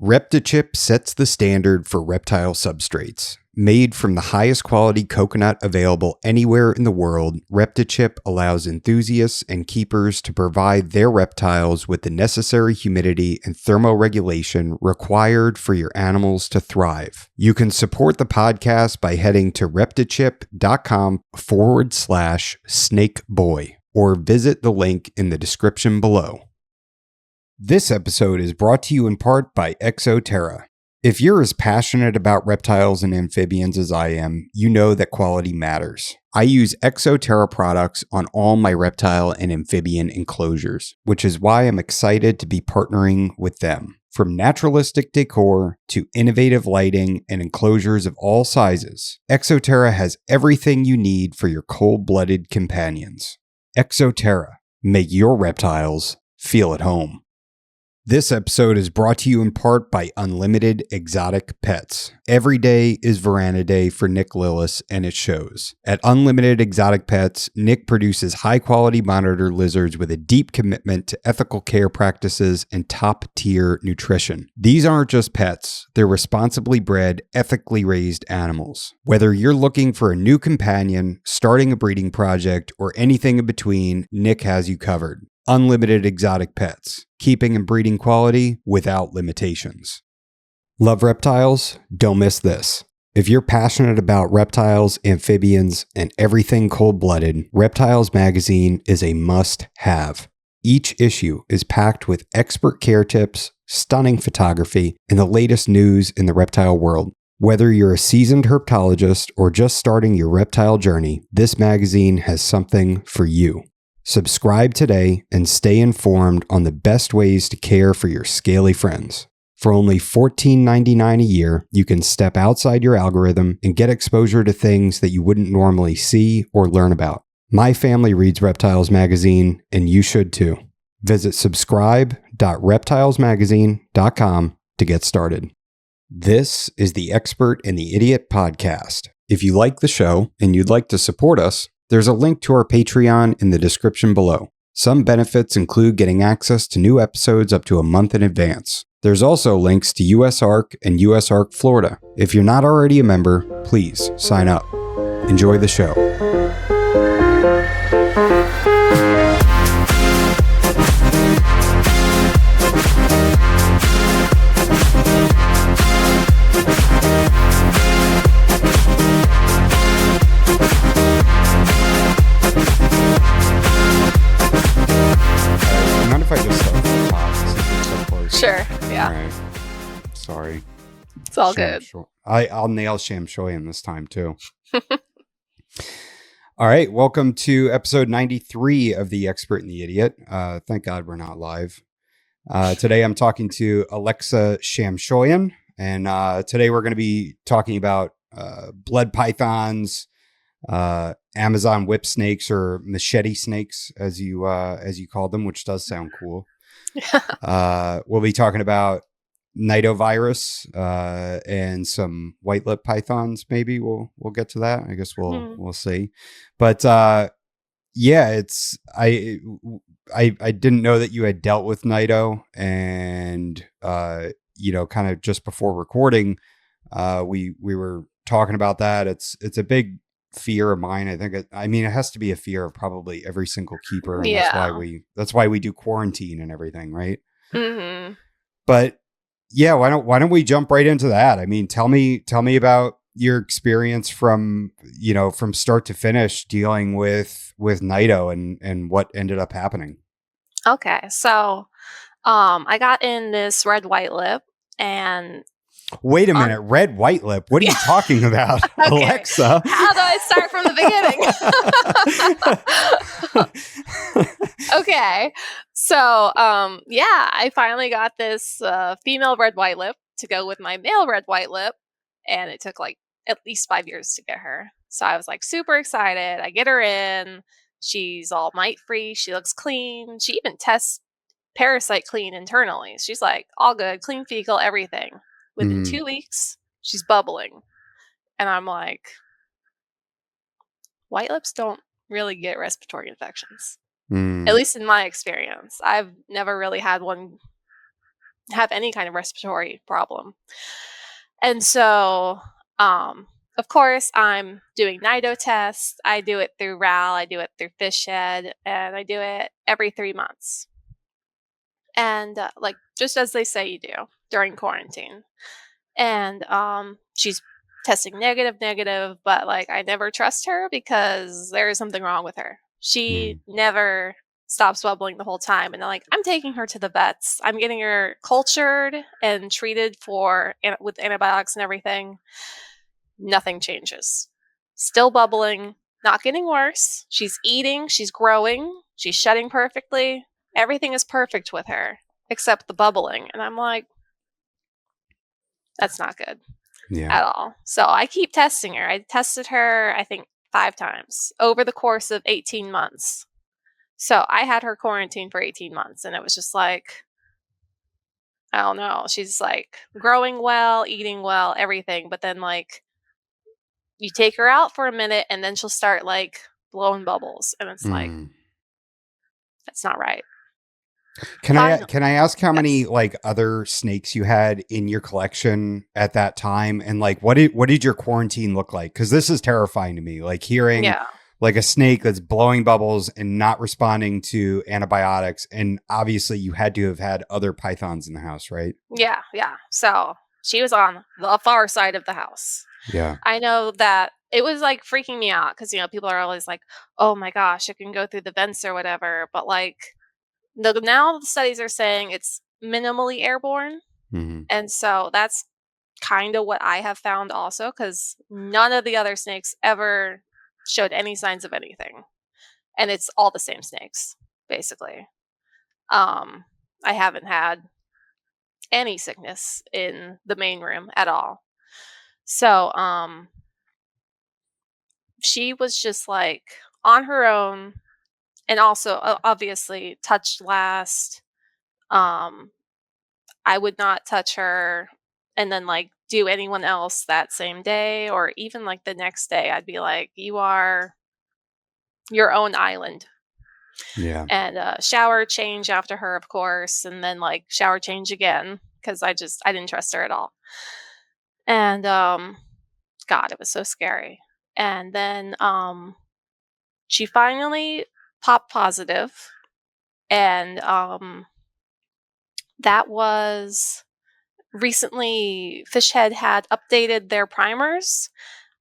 Reptichip sets the standard for reptile substrates. Made from the highest quality coconut available anywhere in the world, Reptichip allows enthusiasts and keepers to provide their reptiles with the necessary humidity and thermoregulation required for your animals to thrive. You can support the podcast by heading to reptichip.com/snakeboy or visit the link in the description below. This episode is brought to you in part by Exoterra. If you're as passionate about reptiles and amphibians as I am, you know that quality matters. I use Exoterra products on all my reptile and amphibian enclosures, which is why I'm excited to be partnering with them. From naturalistic decor to innovative lighting and enclosures of all sizes, Exoterra has everything you need for your cold-blooded companions. Exoterra. Make your reptiles feel at home. This episode is brought to you in part by Unlimited Exotic Pets. Every day is Veranda Day for Nick Lillis, and it shows. At Unlimited Exotic Pets, Nick produces high-quality monitor lizards with a deep commitment to ethical care practices and top-tier nutrition. These aren't just pets. They're responsibly bred, ethically raised animals. Whether you're looking for a new companion, starting a breeding project, or anything in between, Nick has you covered. Unlimited Exotic Pets, keeping and breeding quality without limitations. Love reptiles? Don't miss this. If you're passionate about reptiles, amphibians, and everything cold-blooded, Reptiles magazine is a must-have. Each issue is packed with expert care tips, stunning photography, and the latest news in the reptile world. Whether you're a seasoned herpetologist or just starting your reptile journey, this magazine has something for you. Subscribe today and stay informed on the best ways to care for your scaly friends. For only $14.99 a year, you can step outside your algorithm and get exposure to things that you wouldn't normally see or learn about. My family reads Reptiles magazine, and you should too. Visit subscribe.reptilesmagazine.com to get started. This is the Expert and the Idiot podcast. If you like the show and you'd like to support us, there's a link to our Patreon in the description below. Some benefits include getting access to new episodes up to a month in advance. There's also links to USARK and USARK Florida. If you're not already a member, please sign up. Enjoy the show. If I just start from the top, since it's so close. Sure, yeah. All right. Sorry. It's all good. I'll nail Shamshoian this time, too. All right. Welcome to episode 93 of The Expert and the Idiot. Thank God we're not live. Today I'm talking to Alexa Shamshoian, and today we're going to be talking about blood pythons, Amazon whip snakes, or machete snakes, as you call them, which does sound cool. We'll be talking about nidovirus and some white lip pythons. Maybe we'll get to that. I guess we'll see. But yeah, it's I didn't know that you had dealt with nido, and kind of just before recording, we were talking about that. It's a big fear of mine. I think it has to be a fear of probably every single keeper, and Yeah. that's why we do quarantine and everything, right? Mm-hmm. But yeah, why don't we jump right into that? I mean, tell me about your experience from start to finish dealing with nido and what ended up happening. Okay, so I got in this red white lip, and wait a minute, red white lip? What are you talking about? Okay. Alexa? How do I start from the beginning? Okay, so I finally got this female red white lip to go with my male red white lip, and it took like at least 5 years to get her. So I was like super excited. I get her in. She's all mite free. She looks clean. She even tests parasite clean internally. She's like all good, clean fecal, everything. Within 2 weeks, she's bubbling. And I'm like, white lips don't really get respiratory infections. At least in my experience. I've never really had one have any kind of respiratory problem. And so, of course, I'm doing NIDO tests. I do it through RAL, I do it through Fish Shed, and I do it every 3 months. And like just as they say you do during quarantine. And she's testing negative, but like I never trust her because there is something wrong with her. She never stops bubbling the whole time, and I'm taking her to the vets. I'm getting her cultured and treated with antibiotics and everything. Nothing changes. Still bubbling, not getting worse. She's eating, she's growing, she's shedding perfectly. Everything is perfect with her except the bubbling. And I'm like, that's not good at all. So I keep testing her. I tested her, I think, 5 times over the course of 18 months. So I had her quarantined for 18 months, and it was just like, I don't know. She's like growing well, eating well, everything. But then like you take her out for a minute and then she'll start like blowing bubbles. And it's like, that's not right. Can I ask how many like other snakes you had in your collection at that time, and like what did your quarantine look like? Because this is terrifying to me. Like hearing like a snake that's blowing bubbles and not responding to antibiotics, and obviously you had to have had other pythons in the house, right? Yeah. So she was on the far side of the house. Yeah, I know that it was like freaking me out because people are always like, "Oh my gosh, it can go through the vents or whatever," but like. Now the studies are saying it's minimally airborne. And so that's kind of what I have found also, because none of the other snakes ever showed any signs of anything. And it's all the same snakes, basically. I haven't had any sickness in the main room at all. So she was just like on her own, and also obviously touched last. I would not touch her and then like do anyone else that same day or even like the next day. I'd be like, you are your own island. yeah. And shower change after her, of course, and then like shower change again because I didn't trust her at all. And God, it was so scary. And then she finally popped positive, and that was recently. Fishhead had updated their primers,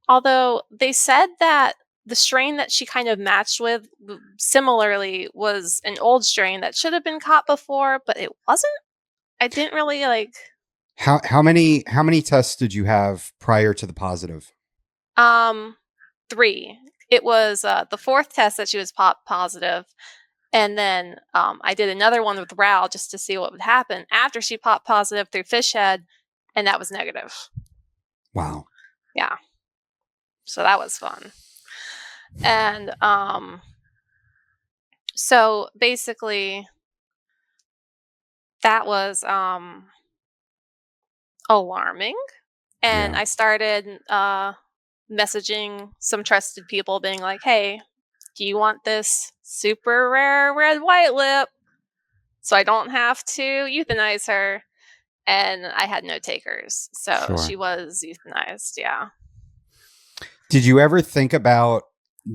although they said that the strain that she kind of matched with similarly was an old strain that should have been caught before, but it wasn't. I didn't really like. How many tests did you have prior to the positive? 3. It was the 4th test that she was positive. And then I did another one with Ral just to see what would happen after she popped positive through Fishhead, and that was negative. Wow. Yeah. So that was fun. And so basically that was alarming. And I started messaging some trusted people being like, hey, do you want this super rare red white lip so I don't have to euthanize her? And I had no takers. So she was euthanized. Yeah. Did you ever think about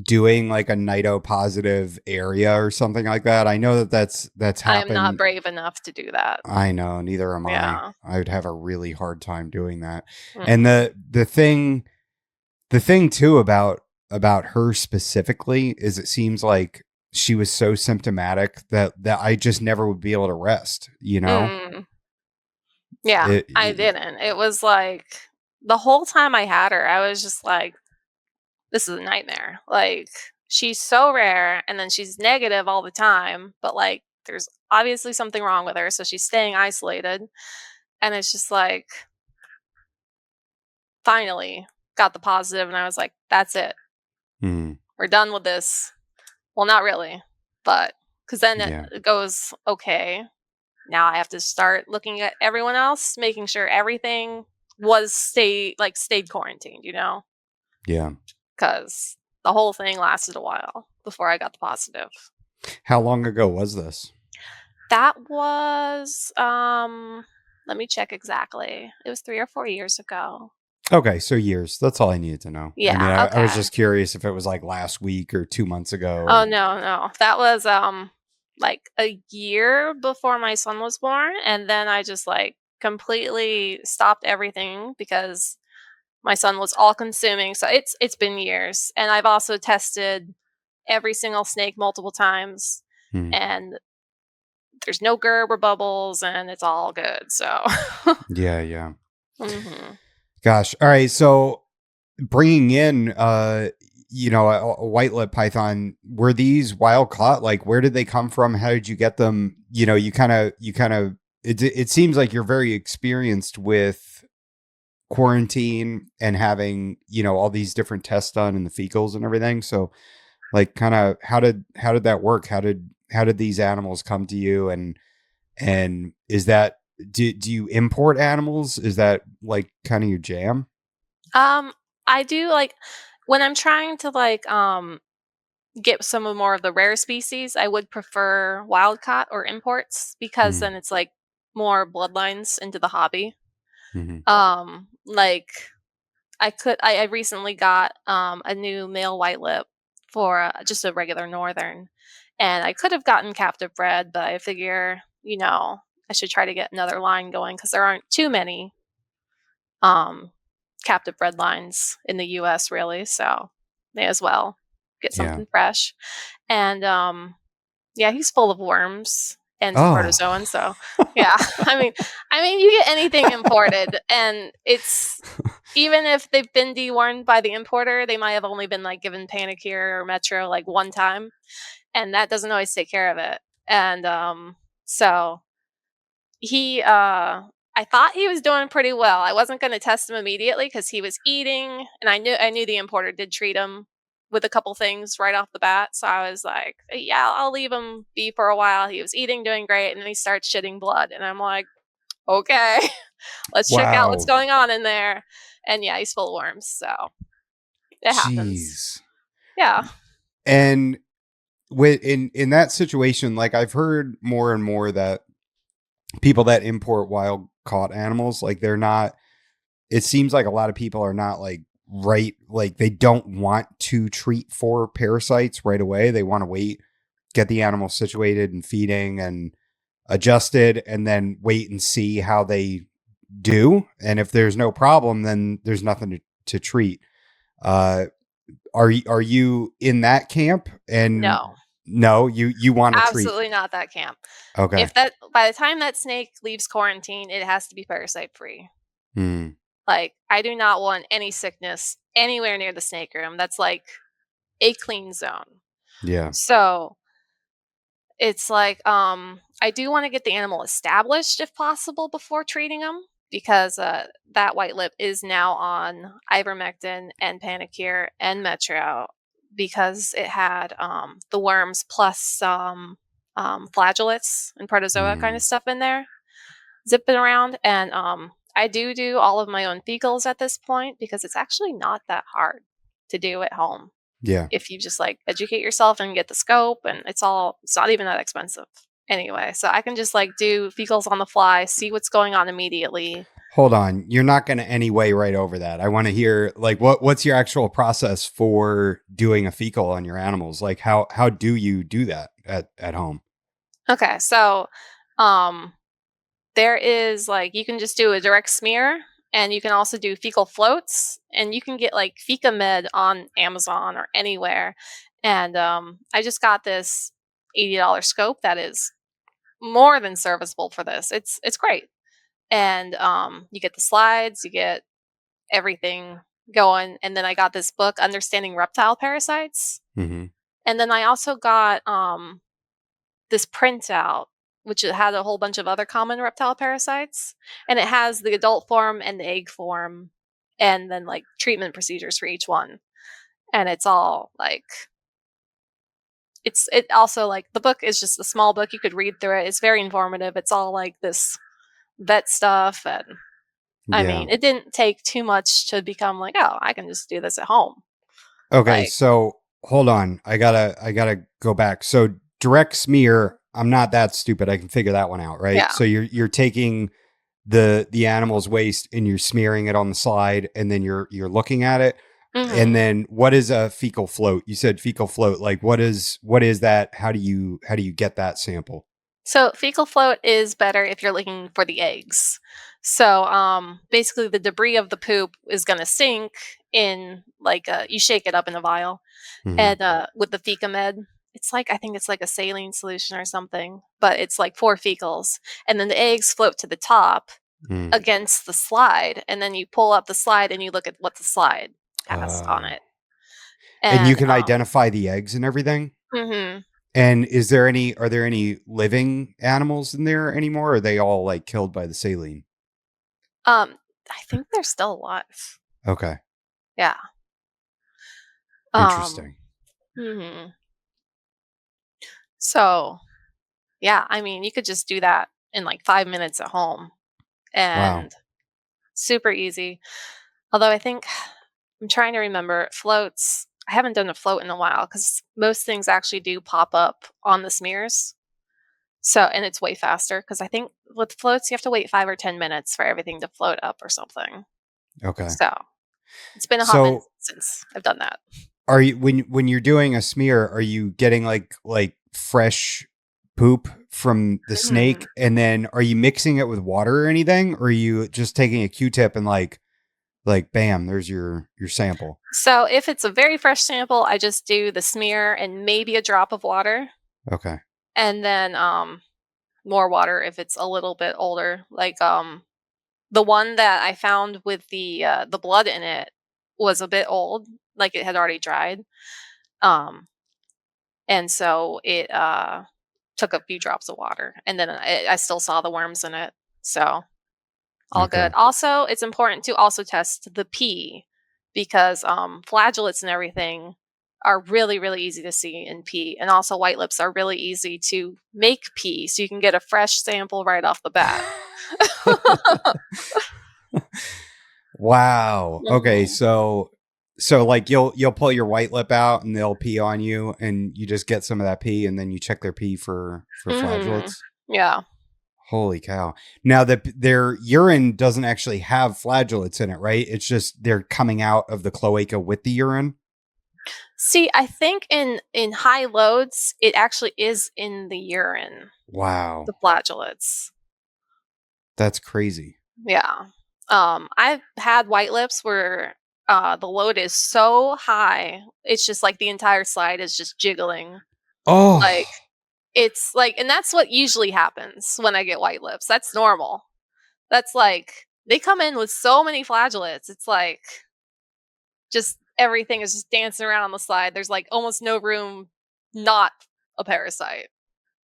doing like a NIDO positive area or something like that? I know that's happened. I am not brave enough to do that. I know, neither am Yeah. I would have a really hard time doing that. And the thing too about her specifically is it seems like she was so symptomatic that I just never would be able to rest, you know? Yeah, I didn't. It was like the whole time I had her, I was just like, this is a nightmare. Like, she's so rare, and then she's negative all the time, but like, there's obviously something wrong with her, so she's staying isolated. And it's just like, finally got the positive, and I was like, that's it. We're done with this. Well, not really, but because then it goes, okay, now I have to start looking at everyone else, making sure everything was stayed quarantined, Yeah. Because the whole thing lasted a while before I got the positive. How long ago was this? That was Let me check exactly. It was 3 or 4 years ago. Okay, so years. That's all I needed to know. I mean, Yeah, I was okay. just curious if it was like last week or 2 months ago Oh, or. no, no. That was, like, a year before my son was born, and then I just, like, completely stopped everything because my son was all-consuming, so it's been years, and I've also tested every single snake multiple times, Hmm. and there's no Gerber bubbles, and it's all good, so Yeah, yeah. Mhm. Gosh. All right. So bringing in, a white lip python, were these wild caught? Like, where did they come from? How did you get them? It seems like you're very experienced with quarantine and having, all these different tests done in the fecals and everything. So like kind of how did that work? How did these animals come to you? And is that, do you import animals? Is that like kind of your jam? Um, I do, like when I'm trying to, like, get some of more of the rare species, I would prefer wild caught or imports because Mm, then it's, like, more bloodlines into the hobby. mhm. Like I recently got a new male white lip for just a regular northern, and I could have gotten captive bred, but I figure I should try to get another line going because there aren't too many um captive bred lines in the U.S. really, so may as well get Yeah. something fresh. And yeah, he's full of worms and Oh, protozoan, so yeah. I mean you get anything imported and it's even if they've been dewormed by the importer, they might have only been like given Panicure or Metro like one time, and that doesn't always take care of it. And so he I thought he was doing pretty well. I wasn't going to test him immediately because he was eating, and I knew the importer did treat him with a couple things right off the bat. So I was like, yeah, I'll leave him be for a while. He was eating, doing great, and then he starts shitting blood, and I'm like, okay, let's check out what's wow. going on in there. And yeah, he's full of worms, so it happens. Jeez. Yeah. And in that situation, like I've heard more and more that people that import wild caught animals, like they're not, it seems like a lot of people are not like right, like they don't want to treat for parasites right away. They want to wait, get the animal situated and feeding and adjusted, and then wait and see how they do. And if there's no problem, then there's nothing to treat. Uh, are you in that camp? And No, no, you want to treat. absolutely not that camp. Okay. If that by the time that snake leaves quarantine, it has to be parasite free. Hmm. Like, I do not want any sickness anywhere near the snake room. That's like a clean zone. Yeah. So it's like, I do want to get the animal established if possible before treating them because that white lip is now on ivermectin and Panicure and Metro because it had the worms plus some flagellates and protozoa kind of Hmm. stuff in there zipping around. And I do all of my own fecals at this point because it's actually not that hard to do at home Yeah. if you just like educate yourself and get the scope, and it's not even that expensive anyway. So I can just like do fecals on the fly, see what's going on immediately. Hold on. You're not going to anyway right over that. I want to hear like what's your actual process for doing a fecal on your animals? Like how do you do that at home? Okay, so um there is like you can just do a direct smear, and you can also do fecal floats, and you can get like Feca Med on Amazon or anywhere. And I just got this $80 scope that is more than serviceable for this. It's great. And you get the slides, you get everything going. And then I got this book, Understanding Reptile Parasites. Hmm. And then I also got this printout, which it had a whole bunch of other common reptile parasites. And it has the adult form and the egg form, and then like treatment procedures for each one. And it's all like, it also like the book is just a small book. You could read through it. It's very informative. It's all like this vet stuff. And I Yeah. mean, it didn't take too much to become like, oh, I can just do this at home. Okay, Like, so hold on. I gotta go back. So direct smear, I'm not that stupid. I can figure that one out, right? yeah. So you're taking the animal's waste and you're smearing it on the slide, and then you're looking at it. And Mm-hmm. then what is a fecal float? You said fecal float. Like what is that? How do you get that sample? So fecal float is better if you're looking for the eggs. So basically the debris of the poop is going to sink in like you shake it up in a vial, Mm-hmm. and with the fecamed, it's like I think it's like a saline solution or something, but it's like 4 fecals, and then the eggs float to the top Mm. against the slide, and then you pull up the slide and you look at what the slide has on Oh. it. And you And can identify the eggs and everything? mhm. And are there any living animals in there anymore? Or are they all like killed by the saline? I think they're still alive. Okay. Yeah. Um, Interesting. mhm. So, yeah, I mean, you could just do that in like 5 minutes at home Wow. and super easy. Although I think I'm trying to remember floats. I haven't done a float in a while because most things actually do pop up on the smears. So, and it's way faster because I think with floats, you have to wait 5 or 10 minutes for everything to float up or something. Okay. So, it's been a hot minute So since I've done that. are you when you're doing a smear, are you getting like fresh poop from the Mhm. snake, and then are you mixing it with water or anything, or are you just taking a Q-tip and like bam, there's your sample? So, if it's a very fresh sample, I just do the smear and maybe a drop of water, Okay. and then more water if it's a little bit older. Like the one that I found with the blood in it was a bit old, like it had already dried. Um, and so it took a few drops of water, and then I still saw the worms in it. So all Okay. good. Also, it's important to also test the pee because flagellates and everything are really, really easy to see in pee. And also, white lips are really easy to make pee. So you can get a fresh sample right off the bat. Wow. Okay, Mhm. so like you'll pull your white lip out and they'll pee on you, and you just get some of that pee, and then you check their pee for Mhm. flagellates. Yeah. Holy cow. Now their urine doesn't actually have flagellates in it, right? It's just they're coming out of the cloaca with the urine. See, I think in high loads, it actually is in the urine, Wow. the flagellates. That's crazy. Yeah. I've had white lips where the load is so high, it's just like the entire slide is just jiggling. Oh. Like it's like, and that's what usually happens when I get white lips. That's normal. That's like they come in with so many flagellates. It's like just everything is just dancing around on the slide. There's like almost no room not a parasite.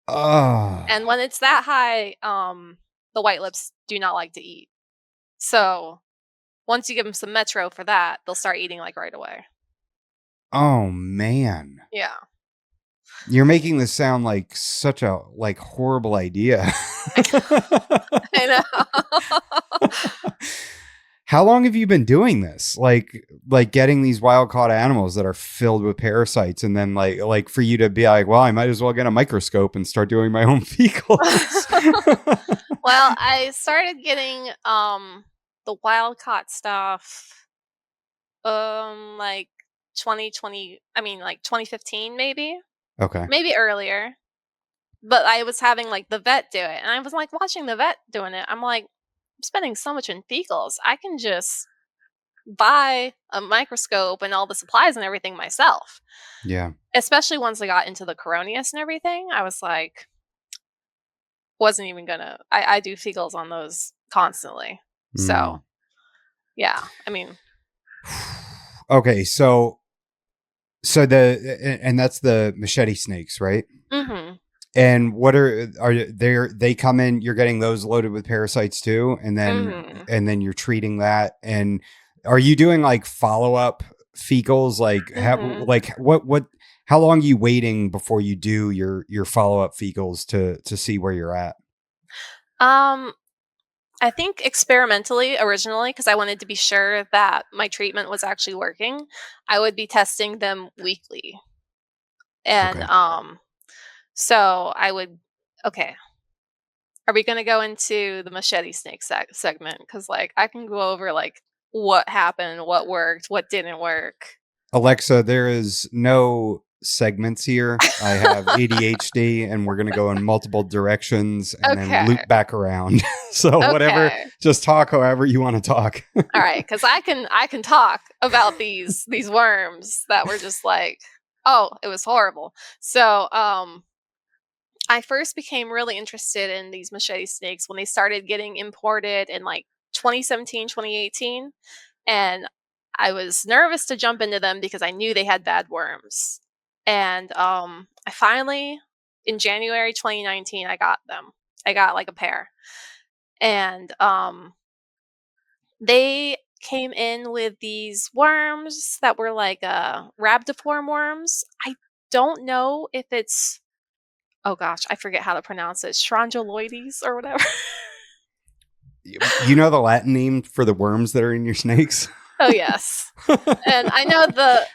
Oh. And when it's that high, the white lips do not like to eat. So once you give them some Metro for that, they'll start eating like right away. Oh man. Yeah. You're making this sound like such a like horrible idea. I know. How long have you been doing this? Like getting these wild caught animals that are filled with parasites, and then like for you to be like, well, I might as well get a microscope and start doing my own fecals. Well, I started getting the wild caught stuff like 2020, I mean like 2015 maybe. Okay. Maybe earlier. But I was having like the vet do it, and I was like watching the vet doing it. I'm like, I'm spending so much in fecals. I can just buy a microscope and all the supplies and everything myself. Yeah. Especially once I got into the Coronius and everything, I was like, wasn't even gonna. I do fecals on those constantly. Mm. So yeah, I mean, Okay, so and that's the machete snakes, right? mm-hmm, And what they come in, you're getting those loaded with parasites too, mm-hmm, and then you're treating that. And are you doing like follow-up fecals? mm-hmm. Like what how long are you waiting before you do your follow-up fecals to see where you're at? Um, I think experimentally originally, because I wanted to be sure that my treatment was actually working, I would be testing them weekly. And Okay. so I would, okay. are we going to go into the machete snake segment? Because, like, I can go over, like, what happened, what worked, what didn't work. Alexa, there is no segments here. I have ADHD, and we're going to go in multiple directions and then loop back around. So whatever, just talk however you want to talk. All right, because I can talk about these worms that were just like, oh, it was horrible. So I first became really interested in these machete snakes when they started getting imported in like 2017, 2018. And I was nervous to jump into them because I knew they had bad worms. And I finally, in January 2019, I got them. I got like a pair. And they came in with these worms that were like rhabdiform worms. I don't know if it's, oh gosh, I forget how to pronounce it, Strongyloides or whatever. You know the Latin name for the worms that are in your snakes? Oh, yes. And I know the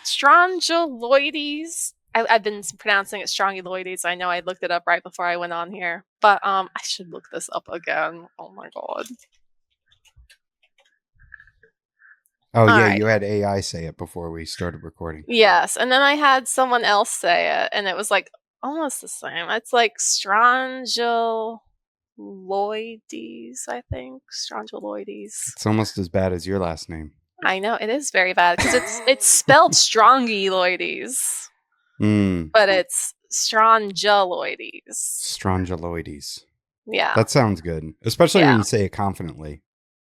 Strongyloides. I've been pronouncing it Strongyloides. I know I looked it up right before I went on here. But I should look this up again. Oh, my God. Oh, all yeah, right. You had AI say it before we started recording. Yes, and then I had someone else say it, and it was like almost the same. It's like Strongyloides, I think. Strongyloides. It's almost as bad as your last name. I know, it is very bad, because it's spelled Strongyloides. But it's Strongyloides. Strongyloides. Yeah. That sounds good, especially when you say it confidently.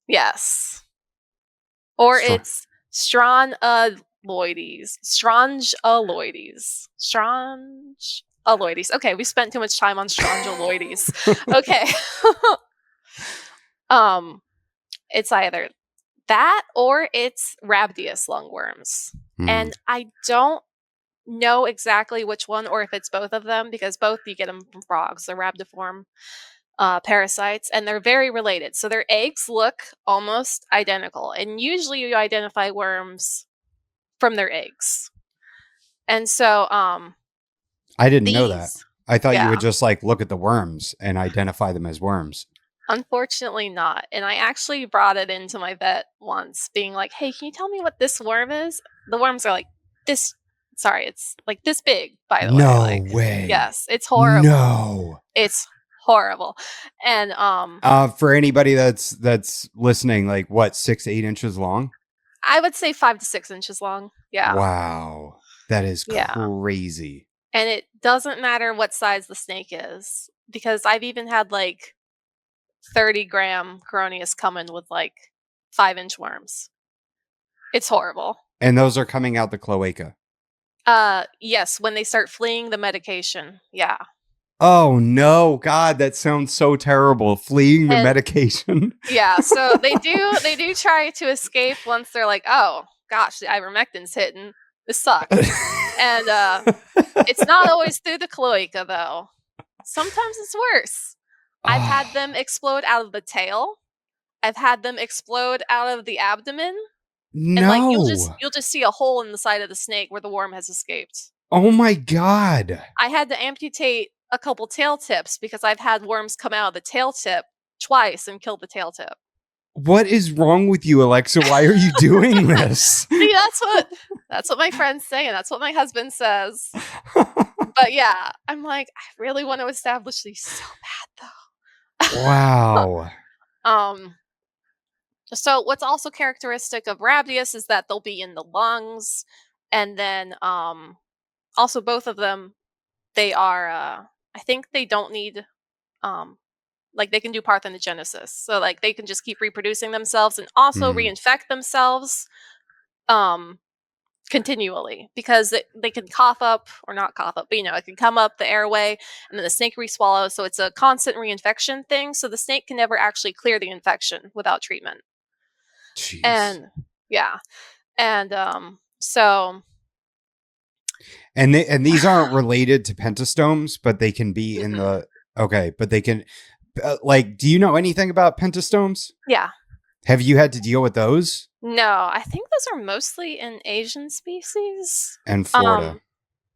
Yes. Or it's Strongyloides. Strongyloides. Strongyloides. Okay, we spent too much time on Strongyloides. Okay. It's either that or it's Rhabdius lungworms. And I don't know exactly which one or if it's both of them, because both you get them from frogs, the rhabdiform parasites, and they're very related. So their eggs look almost identical, and usually you identify worms from their eggs. And so I didn't know that. I thought you would just like look at the worms and identify them as worms. Unfortunately not. And I actually brought it into my vet once, being like, hey, can you tell me what this worm is? The worms are like this. Sorry, it's like this big, by the way. No way. Yes, it's horrible. No. It's horrible. And for anybody that's listening, like what, 6 to 8 inches long? I would say 5 to 6 inches long. Yeah. Wow. That is crazy. And it doesn't matter what size the snake is, because I've even had like 30-gram Coronius come in with like 5-inch worms. It's horrible. And those are coming out the cloaca? Yes, when they start fleeing the medication. Yeah. Oh no, God, that sounds so terrible. Fleeing the medication. Yeah, so they do try to escape once they're like, oh gosh, the ivermectin's hitting. This sucks. And it's not always through the cloaca though. Sometimes it's worse. I've had them explode out of the tail. I've had them explode out of the abdomen. No. And like you'll just see a hole in the side of the snake where the worm has escaped. Oh my God. I had to amputate a couple tail tips because I've had worms come out of the tail tip twice and kill the tail tip. What is wrong with you, Alexa? Why are you doing this? See, that's what my friends say, and that's what my husband says. But yeah, I'm like, I really want to establish these so bad though. Wow. So what's also characteristic of Rhabdius is that they'll be in the lungs, and then also both of them, they are I think they don't need like they can do parthenogenesis, so like they can just keep reproducing themselves and also reinfect themselves continually, because they can cough up, or not cough up, but it can come up the airway and then the snake re-swallows, so it's a constant reinfection thing, so the snake can never actually clear the infection without treatment. Jeez. And yeah, and so and these aren't related to pentastomes, but they can be in the but they can like, do you know anything about pentastomes? Yeah. Have you had to deal with those? No, I think those are mostly in Asian species and Florida.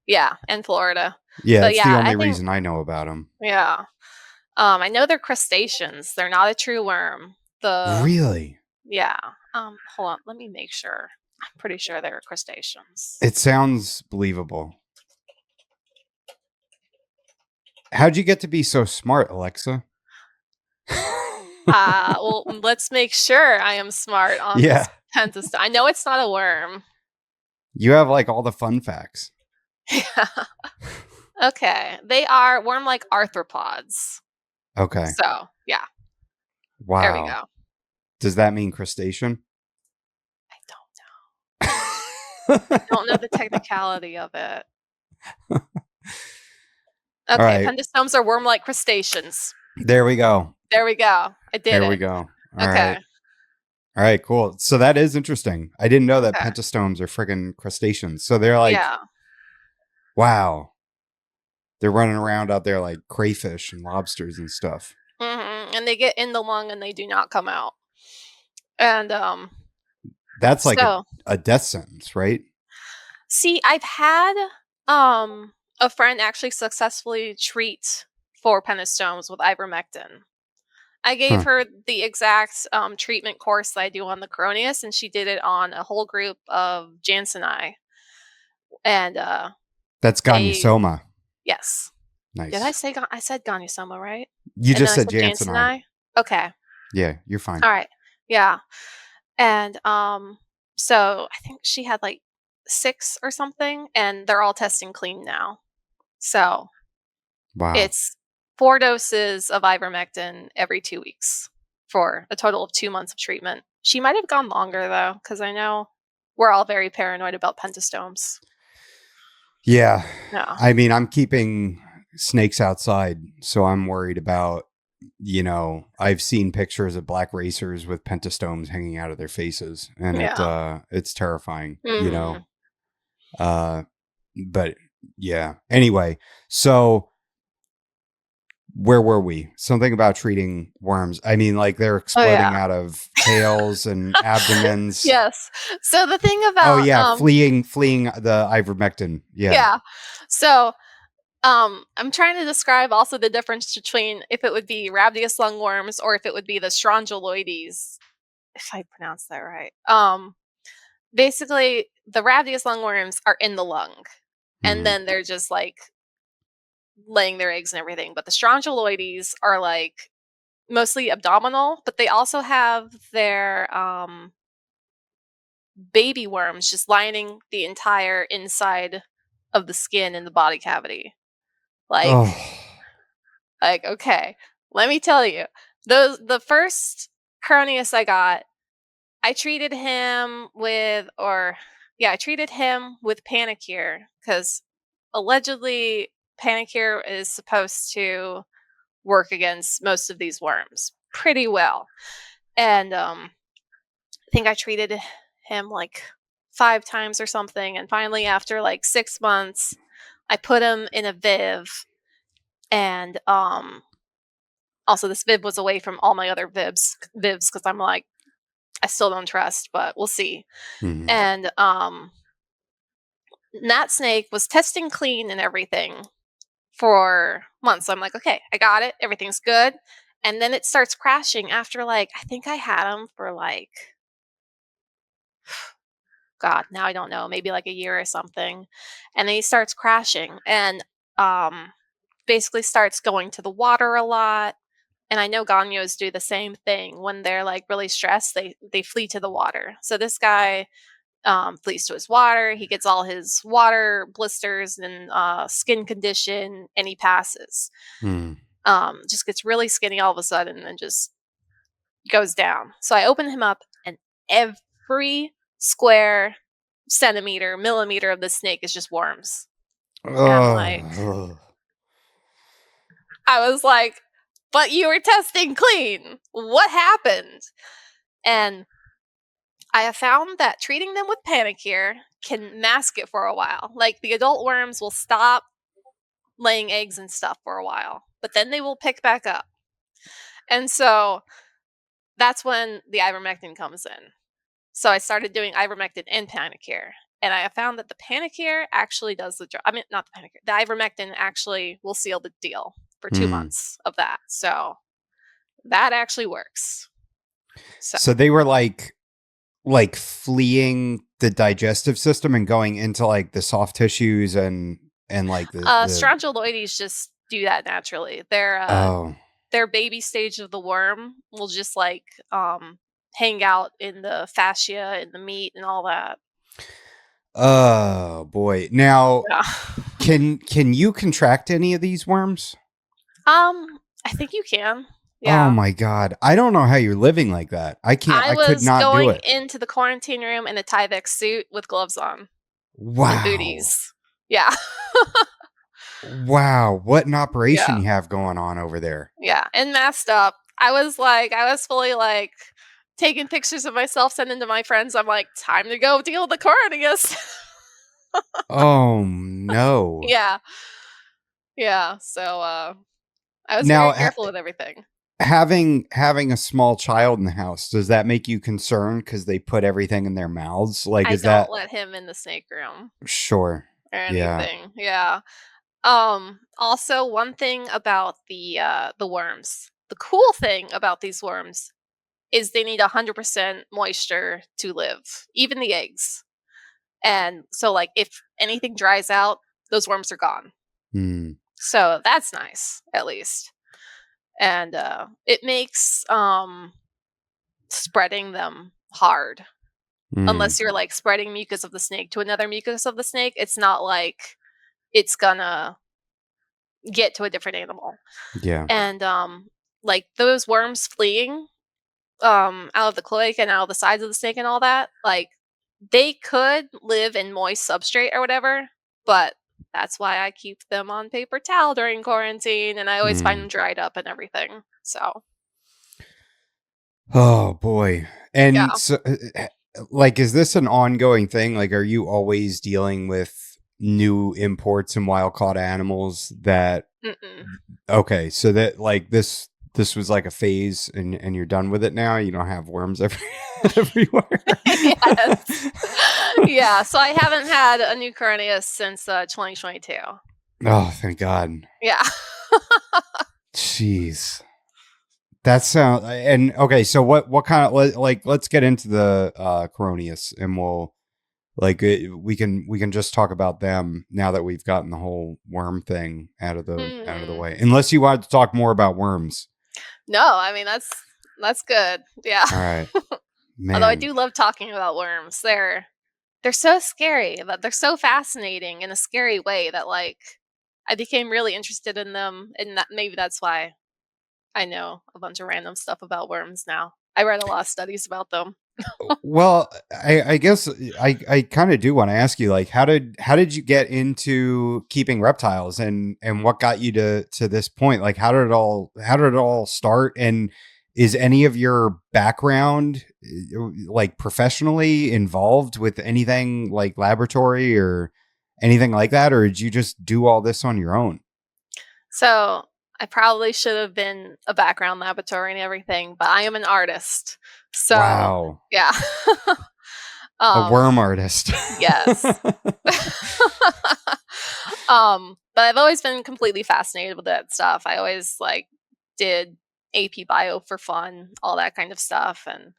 Yeah, and Florida. Yeah, that's the only reason I know about them. Yeah. I know they're crustaceans. They're not a true worm. Really? Yeah. Hold on. Let me make sure. I'm pretty sure they're crustaceans. It sounds believable. How'd you get to be so smart, Alexa? Well, let's make sure I am smart on this pentastome. I know it's not a worm. You have like all the fun facts. Yeah. Okay. They are worm-like arthropods. Okay. So, yeah. Wow. There we go. Does that mean crustacean? I don't know. I don't know the technicality of it. Okay, right. pentostomes are worm-like crustaceans. There we go. There we go. I did it. There we go. All Okay. right. All right, cool. So that is interesting. I didn't know that pentostomes are friggin' crustaceans. So they're like, wow. They're running around out there like crayfish and lobsters and stuff. Mm-hmm. And they get in the lung and they do not come out. And that's like a death sentence, right? See, I've had a friend actually successfully treat for pentostomes with ivermectin. I gave her the exact treatment course that I do on the Coronius, and she did it on a whole group of Janseni. And that's Gonyosoma. Yes. Nice. Did I say I said Gonyosoma, right? You just said Janseni. Okay. Yeah, you're fine. All right. Yeah. And so I think she had like 6 or something, and they're all testing clean now. So wow. It's 4 doses of ivermectin every 2 weeks for a total of 2 months of treatment. She might have gone longer though, because I know we're all very paranoid about pentostomes. Yeah. I mean, I'm keeping snakes outside, so I'm worried about, I've seen pictures of black racers with pentostomes hanging out of their faces, and it's terrifying, but yeah. Anyway, so where were we? Something about treating worms. I mean, like they're exploding out of tails and abdomens. Yes. So the thing about fleeing the ivermectin. Yeah. So I'm trying to describe also the difference between if it would be Rhabdius lungworms or if it would be the Strongyloides, if I pronounce that right. Basically, the Rhabdius lungworms are in the lung, and then they're just like laying their eggs and everything. But the Strongyloides are like mostly abdominal, but they also have their baby worms just lining the entire inside of the skin in the body cavity. Like, okay, let me tell you, the first Cronius I got, I treated him with Panicure because allegedly Panicure is supposed to work against most of these worms pretty well. And I think I treated him like 5 times or something. And finally, after like 6 months, I put him in a Viv. And also this Viv was away from all my other Vivs because I'm like, I still don't trust, but we'll see. And that snake was testing clean and everything for months. So I'm like, okay, I got it. Everything's good. And then it starts crashing after like, I think I had him for like, God, now I don't know, maybe like a year or something. And then he starts crashing and basically starts going to the water a lot. And I know Ganyos do the same thing. When they're like really stressed, they flee to the water. So this guy flees to his water. He gets all his water blisters and skin condition, and he passes. Just gets really skinny all of a sudden and just goes down. So I open him up, and every square millimeter of the snake is just worms. I was like, but you were testing clean. What happened? And I have found that treating them with Panicure can mask it for a while. Like the adult worms will stop laying eggs and stuff for a while, but then they will pick back up. And so that's when the ivermectin comes in. So I started doing ivermectin and Panicure. And I found that the Panicure actually does the job. I mean, not the Panicure. The ivermectin actually will seal the deal. for 2 Hmm. months of that. So that actually works. So they were like fleeing the digestive system and going into like the soft tissues and like the Strongyloides just do that naturally. oh Their baby stage of the worm will just like hang out in the fascia and the meat and all that. oh boy. Now Yeah. can you contract any of these worms? I think you can. Oh Yeah. my god. I don't know how you're living like that. I I could was not do going it. into the quarantine room in a Tyvek suit with gloves on and Wow. booties. Yeah. Wow, what an Yeah. operation you have going on over there. Yeah. And masked up. I was fully like taking pictures of myself, sending to my friends. I'm like, time to go deal with the coronavirus. Oh no. Yeah. Yeah. So I was very Now careful with everything. having a small child in the house, does that make you concerned because they put everything in their mouths? Like, I is don't that let him in the snake room sure? or Yeah. anything. Yeah. Also one thing about the worms. The cool thing about these worms is they need 100% moisture to live, even the eggs. And so like if anything dries out, those worms are gone. Hmm. So that's nice at least. And it makes spreading them hard. Hmm. Unless you're like spreading mucus of the snake to another mucus of the snake, it's not like it's gonna get to a different animal. Yeah. And like those worms fleeing out of the cloaca and out of the sides of the snake and all that, like they could live in moist substrate or whatever, but that's why I keep them on paper towel during quarantine and I always find Hmm. them dried up and everything. So Oh boy. And yeah. so, like, is this an ongoing thing? Like, are you always dealing with new imports and wild caught animals that Mm-mm. okay, so that like this was like a phase and you're done with it now? You don't have worms everywhere. Yes. Yeah, so I haven't had a new Corneas since 2022. Oh, thank God. Yeah. Jeez. That sound and okay, so what kind of like let's get into the Coronius and we'll like we can just talk about them now that we've gotten the whole worm thing out of the Mhm. way. Unless you wanted to talk more about worms. No, I mean that's good. Yeah. All right. Although I Man. do love talking about worms. They're so scary, but they're so fascinating in a scary way that like I became really interested in them and that maybe that's why I know a bunch of random stuff about worms now. I read a lot of studies about them. Well, I guess I kind of do want to ask you like how did you get into keeping reptiles and what got you to this point? Like how did it all start and is any of your background like professionally involved with anything like laboratory or anything like that or did you just do all this on your own? So I probably should have been a background laboratory and everything, but I am an artist. So Wow. yeah. A um worm artist. yes. But I've always been completely fascinated with that stuff. I always like did AP bio for fun, all that kind of stuff. And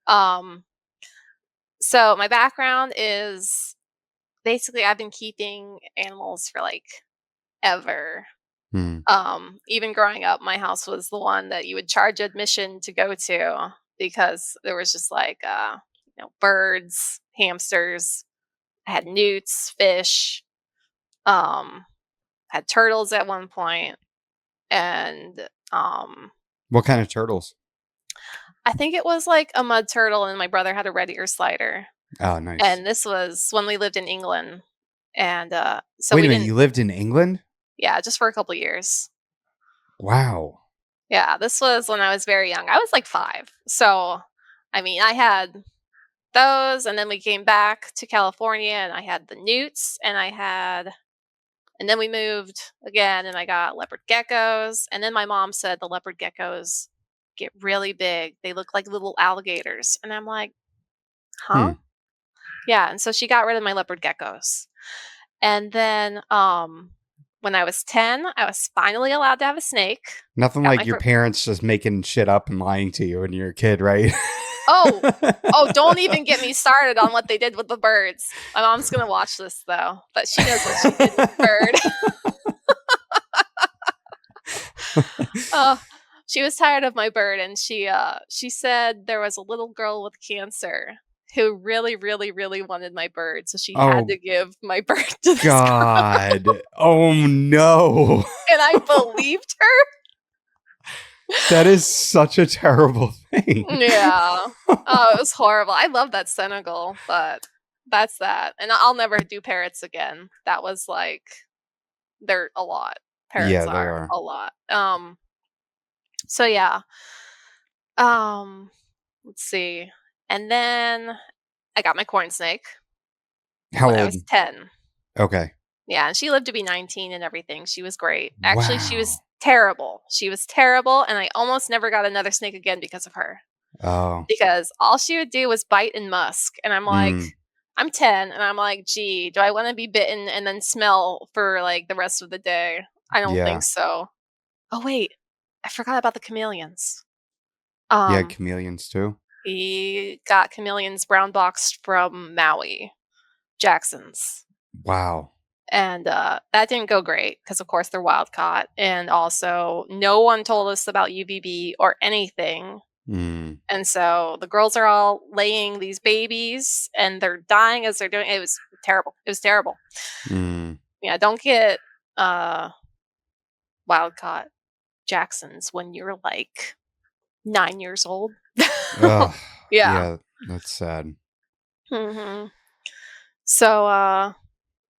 um so my background is basically I've been keeping animals for like ever. Hmm. Even growing up, my house was the one that you would charge admission to go to because there was just like birds, hamsters, I had newts, fish, um, had turtles at one point, and What kind of turtles? I think it was like a mud turtle, and my brother had a red ear slider. Oh, nice. And this was when we lived in England, and so Wait a we minute, didn't. you lived in England? Yeah, just for a couple years. Wow. Yeah, this was when I was very young. I was like 5. So, I mean, I had those, and then we came back to California, and I had the newts, and then we moved again, and I got leopard geckos, and then my mom said the leopard geckos get really big. They look like little alligators, and I'm like, Hmm. huh? Yeah, and so she got rid of my leopard geckos, and then When I was 10, I was finally allowed to have a snake. Nothing Got like my your first. parents just making shit up and lying to you when you're a kid, right? Oh, don't even get me started on what they did with the birds. My mom's gonna watch this though, but she knows what she did with the bird. Oh, she was tired of my bird, and she said there was a little girl with cancer who really, really, really wanted my bird, so she had Oh, to give my bird to this girl, God. Oh, no. and I believed her. That is such a terrible thing. Yeah. Oh, it was horrible. I love that Senegal, but that's that. And I'll never do parrots again. That was like they're a lot. Parrots Yeah, they are are. a lot. So yeah. Um let's see. And then I got my corn snake How when I old? was 10. Okay. Yeah, and she lived to be 19 and everything. She was great. Actually, she was Wow. terrible. She was terrible, and I almost never got another snake again because of her. Oh. Because all she would do was bite and musk, and I'm like, Mm, I'm 10, and I'm like, gee, do I want to be bitten and then smell for like the rest of the day? I don't think yeah. so. Oh wait, I forgot about the chameleons. Yeah, Um, chameleons too. we got chameleons brown boxed from Maui, Jackson's. Wow. And that didn't go great because, of course, they're wild caught. And also, no one told us about UVB or anything. Mm, And so the girls are all laying these babies and they're dying as they're doing it. It was terrible. It was terrible. mm. Yeah, don't get uh, wild caught Jacksons when you're like 9 years old. Ugh. Yeah. Yeah, that's sad. hmm So,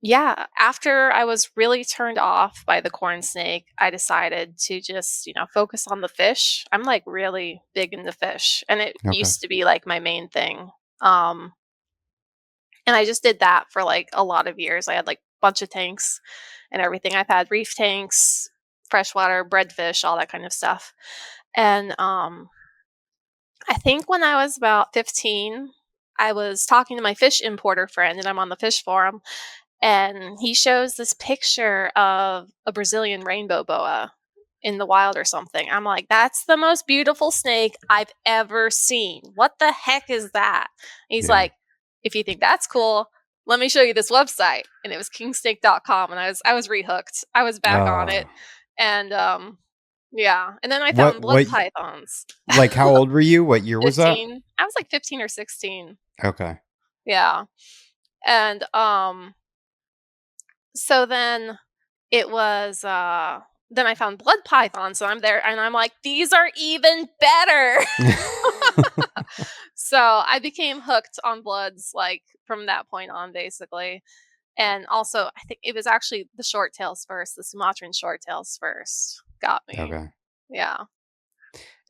yeah, after I was really turned off by the corn snake, I decided to just, focus on the fish. I'm like really big into fish, and it Okay. used to be like my main thing. Um, and I just did that for like a lot of years. I had like a bunch of tanks and everything. I've had reef tanks, freshwater, breadfish, all that kind of stuff. And I think when I was about 15, I was talking to my fish importer friend, and I'm on the fish forum, and he shows this picture of a Brazilian rainbow boa in the wild or something. I'm like, that's the most beautiful snake I've ever seen. What the heck is that? And he's Yeah. like, if you think that's cool, let me show you this website. And it was kingsnake.com, and I was rehooked. I was back on it. And yeah. And then I found blood What pythons. like how old were you? What year was that? 15. I was like 15 or 16. Okay. Yeah. And so then it was then I found blood pythons, so I'm there and I'm like, these are even better. So I became hooked on bloods like from that point on basically. And also I think it was actually the short tails first, the Sumatran short tails first got me. Okay. Yeah.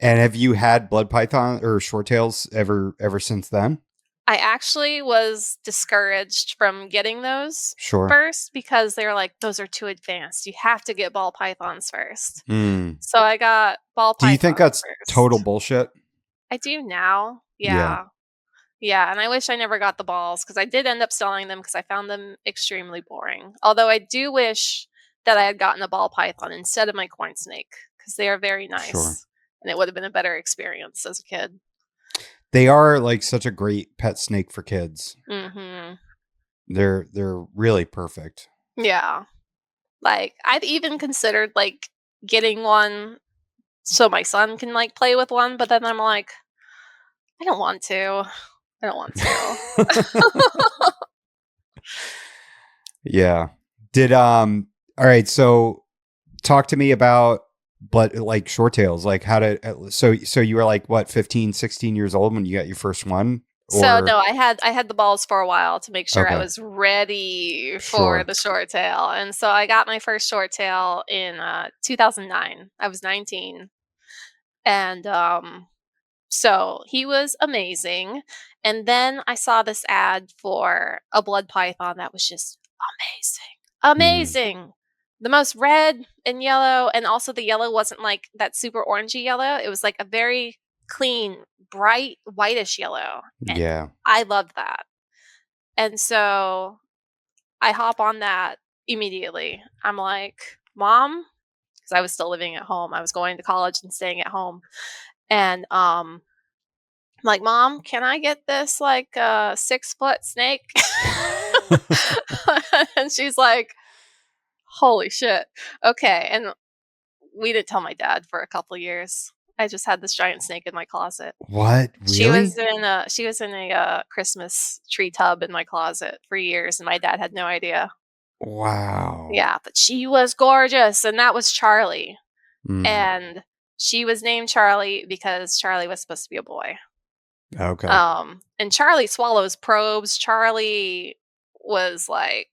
And have you had blood python or short tails ever since then? I actually was discouraged from getting those Sure. first because they were like, those are too advanced. You have to get ball pythons first. Mm. So I got ball Do pythons you think that's first. total bullshit? I do now. Yeah. Yeah. Yeah. And I wish I never got the balls because I did end up selling them because I found them extremely boring. Although I do wish that I had gotten a ball python instead of my corn snake because they are very Sure. nice and it would have been a better experience as a kid. They are like such a great pet snake for kids. hmm They're really perfect. Yeah. Like, I've even considered, like, getting one so my son can, like, play with one, but then I'm like, I don't want to. I don't want to. Yeah. Did all right, so talk to me about like short tails. Like how did so you were like what 15, 16 years old when you got your first one So, or no, I had the balls for a while to make sure I okay. was ready for Sure. the short tail, and so I got my first short tail in, 2009. I was 19, and, so he was amazing. And then I saw this ad for a blood python that was just Mm, amazing. Amazing. The most red and yellow, and also the yellow wasn't like that super orangey yellow. It was like a very clean, bright, whitish yellow. And yeah. I loved that. And so I hop on that immediately. I'm like, Mom, because I was still living at home. I was going to college and staying at home. And I'm like, Mom, can I get this like 6-foot snake? And she's like, holy shit. Okay. And we didn't tell my dad for a couple of years. I just had this giant snake in my closet. What? She Really? was in a Christmas tree tub in my closet for years, and my dad had no idea. Wow. Yeah, but she was gorgeous, and that was Charlie. Mm. And she was named Charlie because Charlie was supposed to be a boy. Okay. And Charlie swallows probes. Charlie was like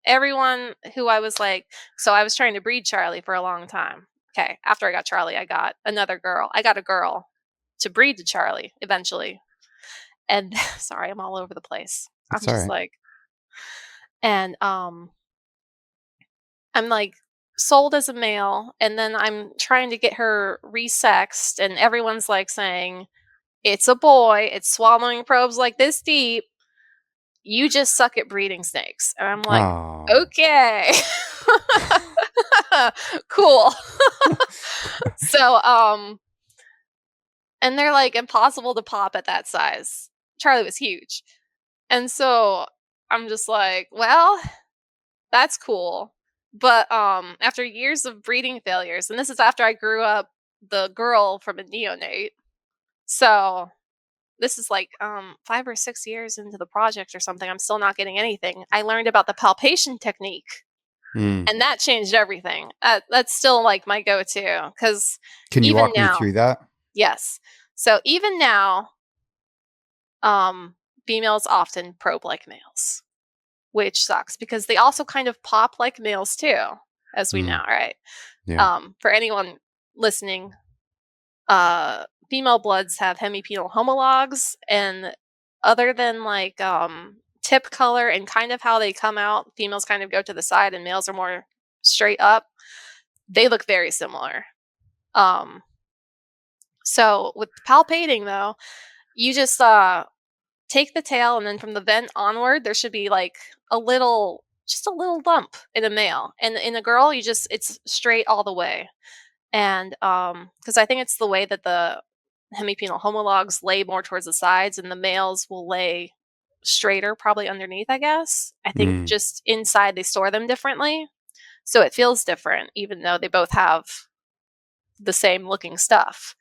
everyone who I was like, so I was trying to breed Charlie for a long time. Okay, after I got Charlie, I got another girl. I got a girl to breed to Charlie eventually. And sorry, I'm all over the place. I'm That's all just right. like, and I'm like sold as a male, and then I'm trying to get her resexed, and everyone's like saying, it's a boy, it's swallowing probes like this deep. You just suck at breeding snakes. And I'm like, Oh. okay. Cool. So, and they're like impossible to pop at that size. Charlie was huge. And so I'm just like, well, that's cool. But after years of breeding failures, and this is after I grew up the girl from a neonate. So this is like 5 or 6 years into the project or something. I'm still not getting anything. I learned about the palpation technique, and that changed everything. That's still like my go-to because Can you even walk me now, through that? yes. So even now, females often probe like males, which sucks because they also kind of pop like males too, as we know, right? Yeah. For anyone listening, female bloods have hemipenal homologs, and other than like tip color and kind of how they come out, females kind of go to the side and males are more straight up. They look very similar. So with palpating though, you just take the tail, and then from the vent onward, there should be like just a little lump in a male, and in a girl, it's straight all the way. And because I think it's the way that the hemipenal homologs lay more towards the sides, and the males will lay straighter, probably underneath. I guess I think just inside they store them differently, so it feels different, even though they both have the same looking stuff.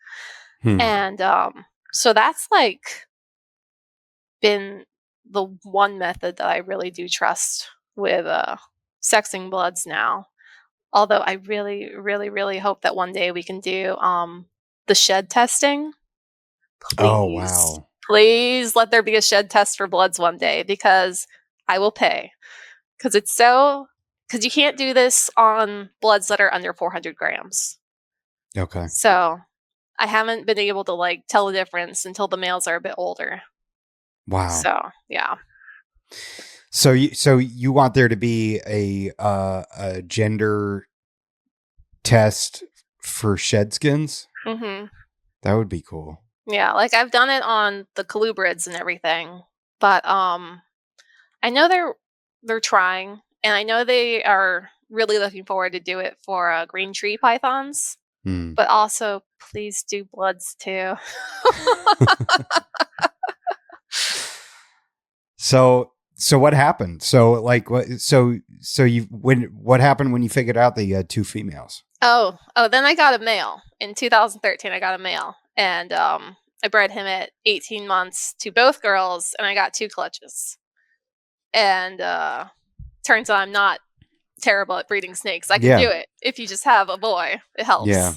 And so that's like been the one method that I really do trust with sexing bloods now. Although I really, really, really hope that one day we can do the shed testing. Oh, Please, wow. please let there be a shed test for bloods one day, because I will pay. Because you can't do this on bloods that are under 400 grams. Okay. So I haven't been able to like tell the difference until the males are a bit older. Wow. So yeah. So you want there to be a gender test for shed skins? Mm-hmm. That would be cool. Yeah, like I've done it on the colubrids and everything, but I know they're trying, and I know they are really looking forward to do it for green tree pythons. But also, please do bloods too. So what happened? So like what? So what happened when you figured out that you had 2 females? Oh, then I got a male in 2013. I got a male, and I bred him at 18 months to both girls, and I got 2 clutches. And turns out I'm not terrible at breeding snakes. I can do it if you just have a boy. It helps. Yeah.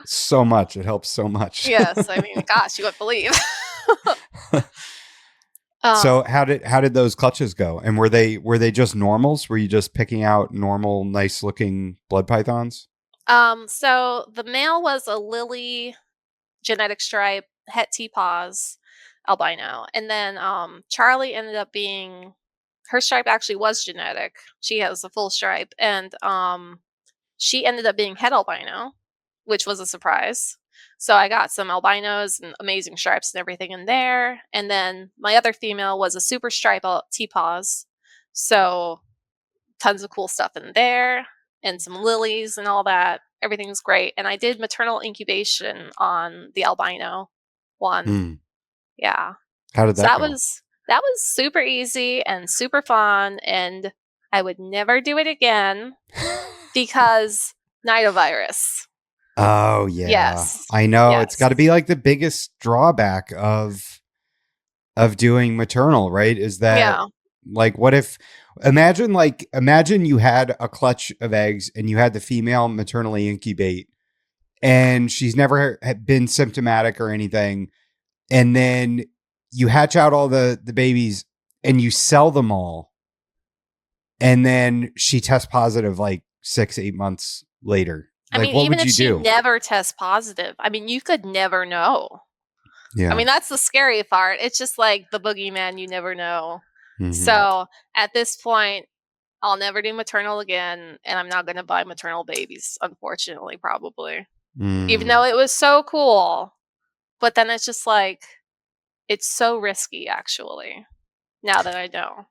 So much. It helps so much. Yes, I mean, gosh, you wouldn't believe. So how did those clutches go? And were they just normals? Were you just picking out normal, nice looking blood pythons? So the male was a lily genetic stripe, het T-paws, albino. And then Charlie ended up being, her stripe actually was genetic. She has a full stripe. And she ended up being het albino, which was a surprise. So I got some albinos and amazing stripes and everything in there. And then my other female was a super stripe T-paws. So tons of cool stuff in there and some lilies and all that. Everything's great. And I did maternal incubation on the albino one. Yeah. How did So that that go? was super easy and super fun, and I would never do it again because nidovirus. Oh yeah. Yes. I know. It's Yes. got to be like the biggest drawback of doing maternal, right? Is that Yeah. like what if imagine you had a clutch of eggs and you had the female maternally incubate and she's never been symptomatic or anything, and then you hatch out all the babies and you sell them all, and then she tests positive like 6-8 months later. I Like, mean, what even would if you she do? never tests positive, I mean, you could never know. Yeah. I mean, that's the scary part. It's just like the boogeyman, you never know. Mhm. So at this point, I'll never do maternal again, and I'm not going to buy maternal babies, unfortunately, probably. Even though it was so cool. But then it's just like, it's so risky, actually, now that I know.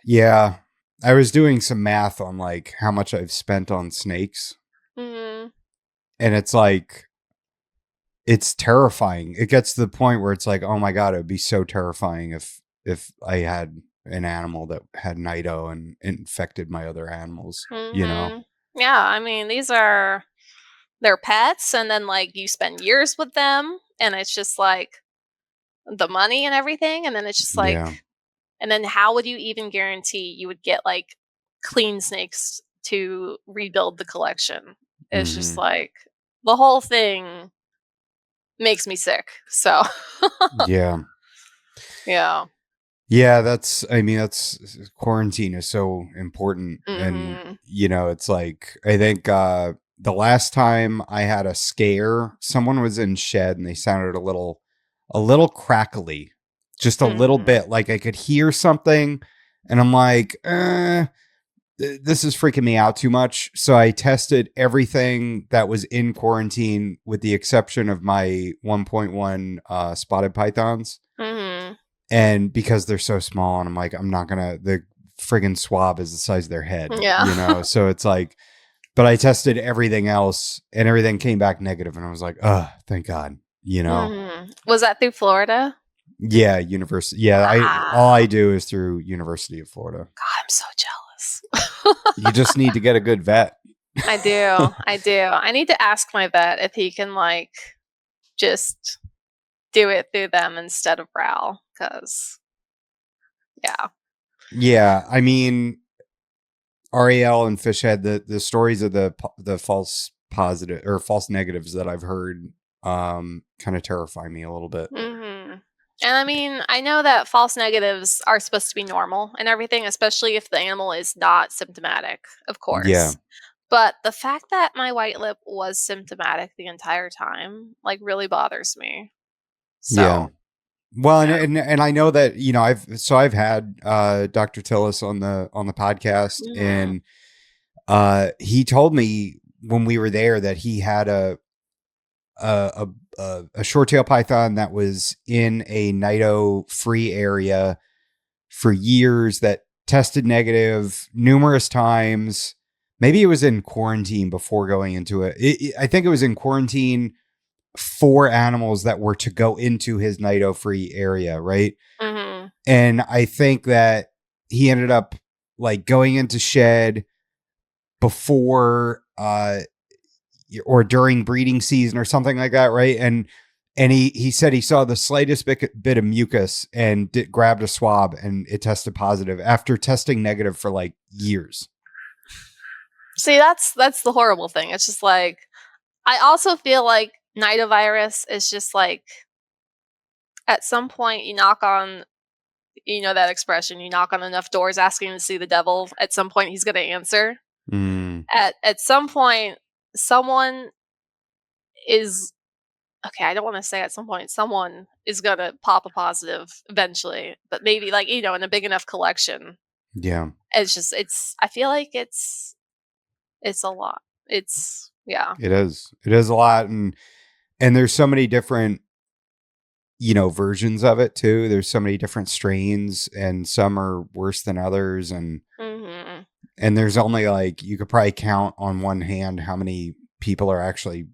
Yeah. I was doing some math on like how much I've spent on snakes. Mm-hmm. And it's like, it's terrifying. It gets to the point where it's like, oh my God, it would be so terrifying if I had an animal that had nido and infected my other animals, you know? Mm-hmm. Yeah, I mean, they're pets, and then like you spend years with them, and it's just like the money and everything, and then it's just like, Yeah. and then how would you even guarantee you would get like clean snakes to rebuild the collection? It's just like the whole thing makes me sick. So Yeah. yeah. Yeah, that's quarantine is so important. And, Mm-hmm. you know, it's like, I think the last time I had a scare, someone was in shed and they sounded a little crackly, just a little bit. Like I could hear something and I'm like, this is freaking me out too much. So I tested everything that was in quarantine with the exception of my 1.1 spotted pythons. Mm-hmm. And because they're so small, and I'm like, I'm not gonna, the friggin' swab is the size of their head, Yeah. you know? So it's like, but I tested everything else and everything came back negative, and I was like, oh, thank God, you know? Mm-hmm. Was that through Florida? Yeah, university. Yeah, all I do is through University of Florida. God, I'm so jealous. You just need to get a good vet. I do. I need to ask my vet if he can like just do it through them instead of RAL, because yeah. Yeah, I mean, RAL and Fishhead, the stories of the false positive or false negatives that I've heard kind of terrify me a little bit. Mm-hmm. And I mean, I know that false negatives are supposed to be normal and everything, especially if the animal is not symptomatic, of course. Yeah. But the fact that my white lip was symptomatic the entire time, like, really bothers me. So, Yeah. Well, yeah. and I know that, you know, I've had Dr. Tillis on the podcast, Mhm. and he told me when we were there that he had a short tail python that was in a nido free area for years that tested negative numerous times. Maybe it was in quarantine before going into it. I think it was in quarantine for animals that were to go into his nido free area, right? Mhm. And I think that he ended up like going into shed before or during breeding season or something like that, right? And he said he saw the slightest bit of mucus and grabbed a swab and it tested positive after testing negative for like years. See, that's the horrible thing. It's just like, I also feel like nidovirus is just like, at some point you knock on, you know that expression, you knock on enough doors asking to see the devil, at some point he's going to answer. At some point someone is, okay, I don't want to say at some point someone is going to pop a positive eventually, but maybe, like, you know, in a big enough collection. Yeah. It's just, I feel like it's a lot. It's, yeah. It is a lot. And there's so many different, you know, versions of it too. There's so many different strains and some are worse than others. And And there's only like, you could probably count on one hand how many people are actually,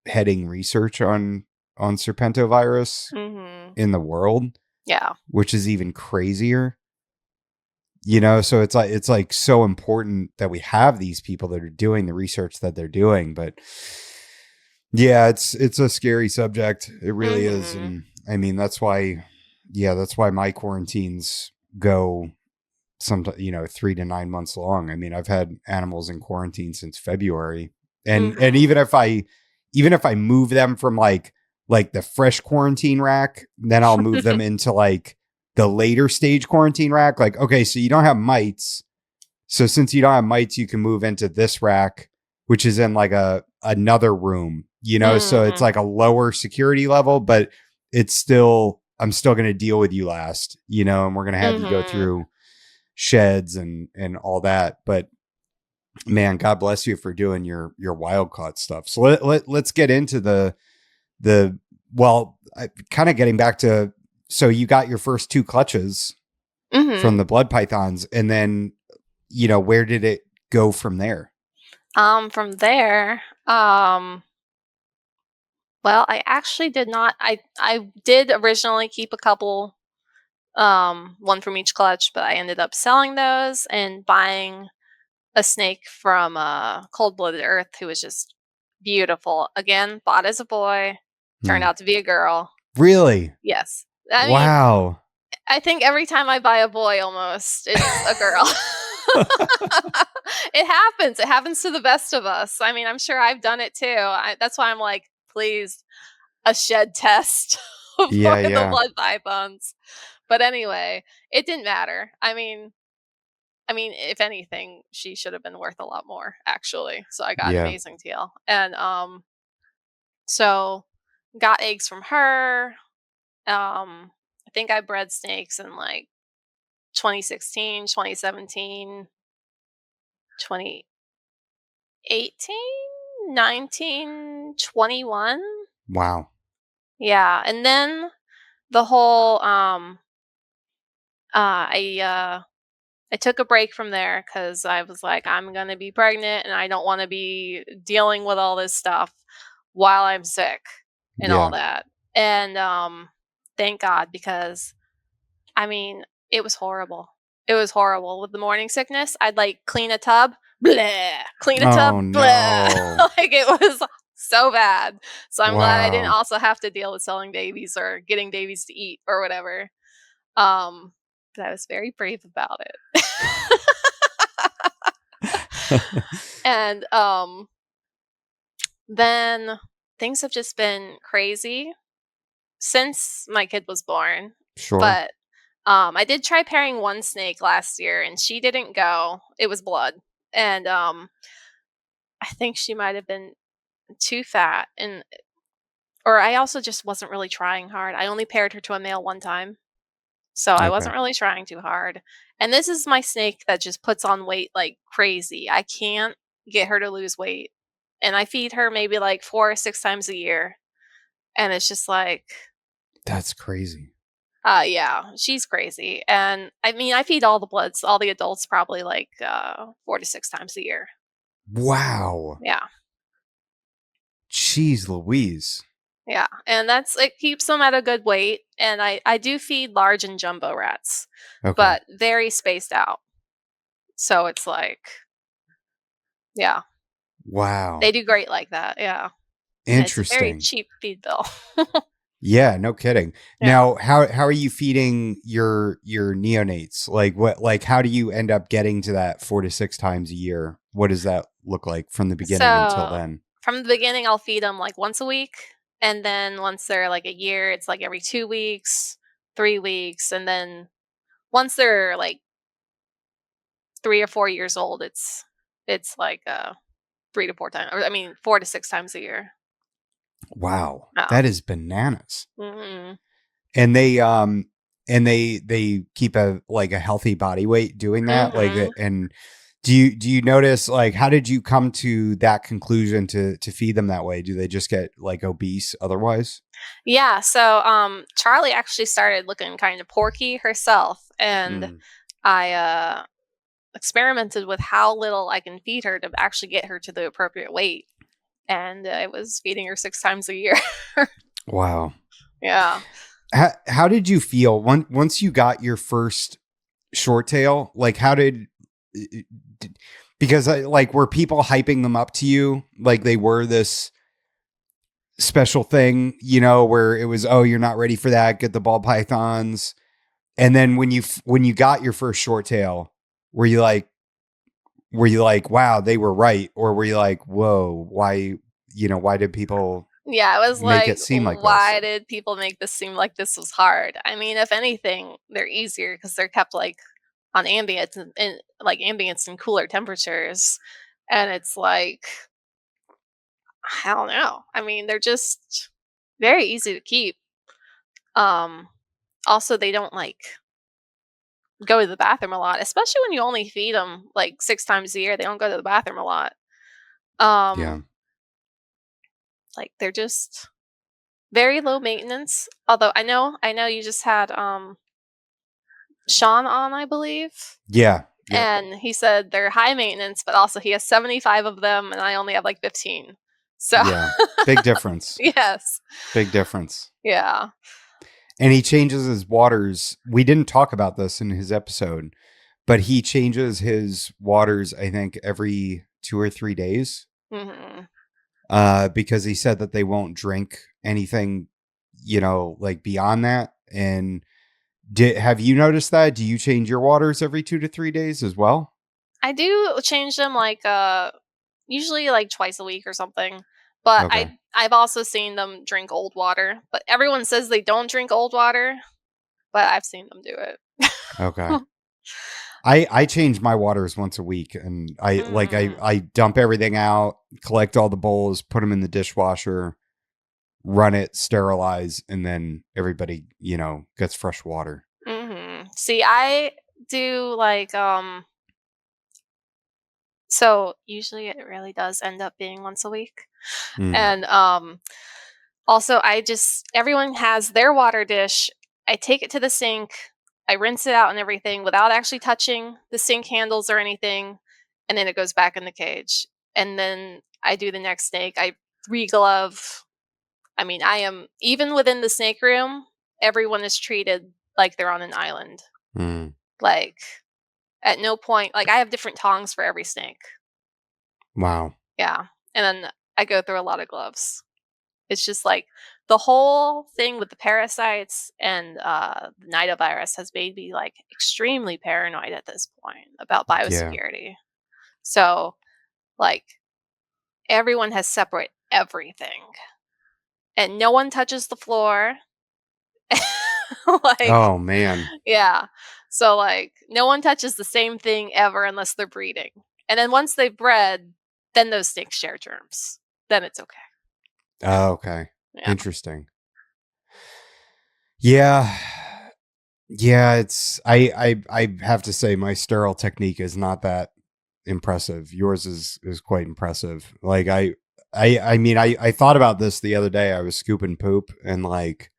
heading research on serpentovirus Mm-hmm. in the world, Yeah. which is even crazier. So it's like so important that we have these people that are doing the research that they're doing. But yeah, it's a scary subject. It really is. Mm-hmm. And I mean, that's why my quarantines go some 3 to 9 months long. I mean, I've had animals in quarantine since February. And Mm-hmm. even if I move them from like the fresh quarantine rack, then I'll move them into like the later stage quarantine rack. Like, okay, so you don't have mites. So since you don't have mites, you can move into this rack, which is in like another room, so it's Mm-hmm. like a lower security level, but I'm still going to deal with you last, and we're going to have you go Mm-hmm. through sheds and all that. But man, God bless you for doing your wild caught stuff. So let's get into the kind of getting back to, so you got your first 2 clutches Mm-hmm. from the blood pythons, and then where did it go from there? From there, well, I actually did not. I did originally keep a couple, one from each clutch, but I ended up selling those and buying a snake from Cold Blooded Earth, who was just beautiful. Again, bought as a boy, turned Hmm. out to be a girl. Really? Yes, I mean, Wow. I think every time I buy a boy, almost it's a girl. It happens. It happens to the best of us. I mean, I'm sure I've done it too. That's why I'm like, please, a shed test for Yeah, the yeah, blood pythons. But anyway, it didn't matter. I mean, if anything, she should have been worth a lot more, actually. So I got an yeah. amazing deal, and so got eggs from her. I think I bred snakes in like 2016, 2017, 2018, 19, 21. Wow. Yeah, and then the whole I took a break from there because I was like, I'm gonna be pregnant and I don't want to be dealing with all this stuff while I'm sick and all Yeah. that. And thank God, because I mean, it was horrible. It was horrible with the morning sickness. I'd like clean a tub, blah, clean a tub, Oh blah. no. Like it was so bad. So I'm glad I didn't Wow. also have to deal with selling babies or getting babies to eat or whatever. Um, but I was very brave about it. And then things have just been crazy since my kid was born. Sure. But I did try pairing one snake last year and she didn't go. It was blood. And I think she might have been too fat, and or I also just wasn't really trying hard. I only paired her to a male one time. So I Okay. wasn't really trying too hard. And this is my snake that just puts on weight like crazy. I can't get her to lose weight. And I feed her maybe like 4 or 6 times a year. And it's just like, That's crazy. yeah, she's crazy. And I mean, I feed all the bloods, all the adults probably like 4 to 6 times a year. Wow. Yeah. Jeez Louise. Yeah. And it keeps them at a good weight. And I do feed large and jumbo rats, Okay. but very spaced out. So it's like, yeah. Wow. They do great like that, yeah. And it's a very Interesting. cheap feed bill. Yeah, no kidding. Yeah. Now, how are you feeding your neonates? Like how do you end up getting to that 4 to 6 times a year? What does that look like from the beginning until So, then? from the beginning, I'll feed them, like, once a week, and then once they're, like, a year, it's, like, every 2 weeks, 3 weeks, and then once they're, like, 3 or 4 years old, it's, like, 3 to 4 times, or I mean, 4 to 6 times a year. Wow. Oh. That is bananas. Mhm. And they keep a healthy body weight doing that, Mhm. and do you notice, like, how did you come to that conclusion to feed them that way? Do they just get like obese otherwise? Yeah, so, Charlie actually started looking kinda porky herself, and Mm. I, experimented with how little I can feed her to actually get her to the appropriate weight. And I was feeding her 6 times a year. Wow. Yeah. How did you feel once you got your first short tail? Like, how did because like, were people hyping them up to you like they were this special thing, you know, where it was, oh, you're not ready for that, get the ball pythons? And then when you got your first short tail, were you like, wow, they were right? Or were you like, whoa, why did people Yeah, it was make like, it seem like this? why did people make this seem like this was hard? I mean, if anything, they're easier because they're kept like on ambience and like ambience and cooler temperatures. And it's like, I don't know. I mean, they're just very easy to keep. Um, Also, they don't like go to the bathroom a lot, especially when you only feed them like 6 times a year. They don't go to the bathroom a lot. Yeah. Um, like they're just very low maintenance. Although I know you just had Sean on, I believe. Yeah. Yep. And he said they're high maintenance, but also he has 75 of them and I only have like 15. So Yeah. Big difference. yes. Big difference. Yeah. And he changes his waters. We didn't talk about this in his episode, but he changes his waters, I think, every 2 or 3 days. Mhm. Because he said that they won't drink anything, like beyond that. And have you noticed that? Do you change your waters every 2 to 3 days as well? I do change them like usually like twice a week or something. But Okay. I've also seen them drink old water. But everyone says they don't drink old water, but I've seen them do it. Okay. I change my waters once a week, and Mm. I dump everything out, collect all the bowls, put them in the dishwasher, run it, sterilize, and then everybody, gets fresh water. See, I do like so usually it really does end up being once a week. Mm. And also I just everyone has their water dish. I take it to the sink. I rinse it out and everything without actually touching the sink handles or anything, and then it goes back in the cage. And then I do the next snake. I re-glove. I mean, I am even within the snake room, everyone is treated like they're on an island. Mm. Like at no point, like I have different tongs for every snake. Wow. Yeah. And then I go through a lot of gloves. It's just like the whole thing with the parasites and the nidovirus has made me like extremely paranoid at this point about Yeah. biosecurity. So, like, everyone has separate everything, and no one touches the floor. Like, Oh man. yeah. So, like, no one touches the same thing ever unless they're breeding. And then once they've bred, then those snakes share germs. Then it's okay. Oh, okay. Yeah. Interesting. Yeah. Yeah, it's I have to say my sterile technique is not that impressive. Yours is quite impressive. Like I mean I thought about this the other day. I was scooping poop and like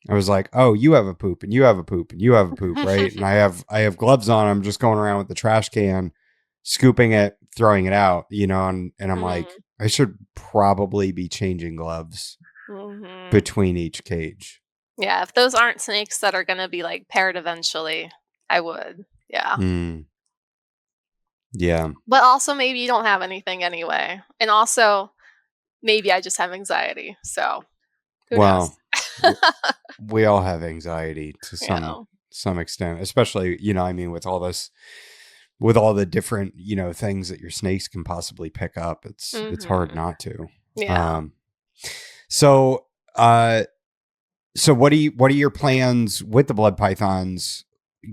I was like, "Oh, you have a poop and you have a poop and you have a poop, right?" And I have gloves on. I'm just going around with the trash can, scooping it, throwing it out, and I'm like, Mhm. I should probably be changing gloves Mhm. between each cage. Yeah, if those aren't snakes that are gonna be, like, paired eventually, I would. Yeah. Mm, yeah. But also maybe you don't have anything anyway. And also, maybe I just have anxiety, so who knows? Well, we all have anxiety to some Yeah. some extent, especially, I mean, with all this, with all the different, things that your snakes can possibly pick up. It's hard Mhm. not to. Yeah. Um, so, uh, so what are your plans with the blood pythons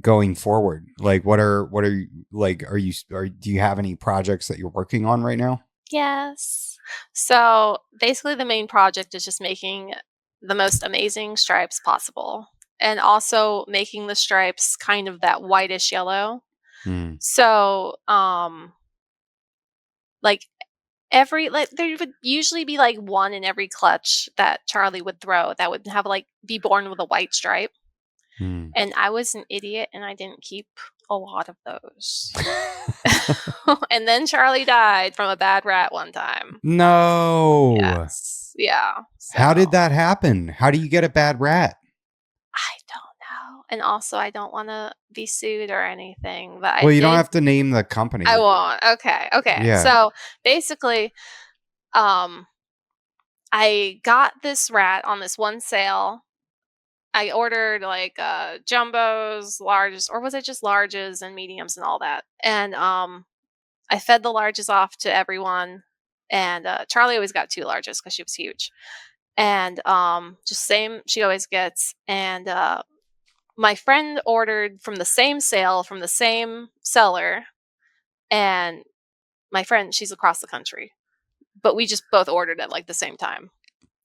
going forward? Like, what are you like? Do you have any projects that you're working on right now? Yes. So, basically the main project is just making the most amazing stripes possible, and also making the stripes kind of that whitish yellow. Hmm. So, like there would usually be like one in every clutch that Charlie would throw that would have like be born with a white stripe. Hmm. And I was an idiot and I didn't keep a lot of those. And then Charlie died from a bad rat one time. No. Yes. Yeah. How did that happen? How do you get a bad rat? I don't know. And also, I don't want to be sued or anything, but Well, you don't have to name the company. I won't. Okay. Yeah. So basically, I got this rat on this one sale. I ordered like jumbos, larges, or was it just larges and mediums and all that? And I fed the larges off to everyone, and Charlie always got 2 larges because she was huge, and just same she always gets. And my friend ordered from the same sale from the same seller, and my friend, she's across the country, but we just both ordered at like the same time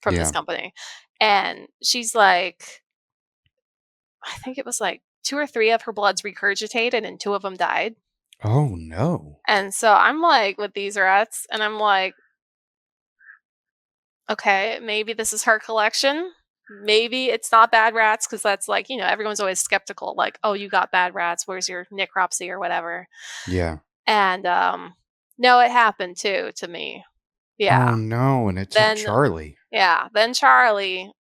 from this company, and she's like, I think it was like 2 or 3 of her bloods regurgitated and 2 of them died. Oh, no. And so I'm like with these rats, and I'm like, okay, maybe this is her collection. Maybe it's not bad rats, because that's like, everyone's always skeptical, like, oh, you got bad rats. Where's your necropsy or whatever? Yeah. And no, it happened too to me. Yeah. Oh, no. And it took Charlie. Yeah. Then Charlie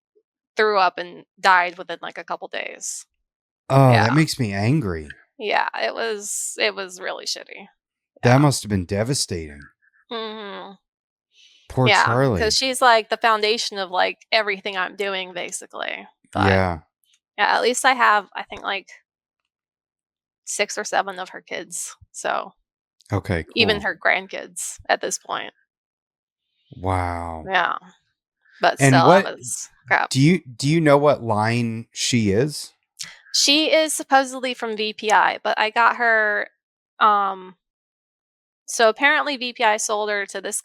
threw up and died within like a couple days. Oh, that makes me angry. Yeah, it was really shitty. That must have been devastating. Mm-hmm. Poor Charlie. Because she's like the foundation of like everything I'm doing, basically. But, yeah, at least I have, I think, like 6 or 7 of her kids. So okay, cool. even her grandkids at this point. Wow. Yeah, but and still, what it was crap. do you know what line she is? She is supposedly from VPI, but I got her. So apparently VPI sold her to this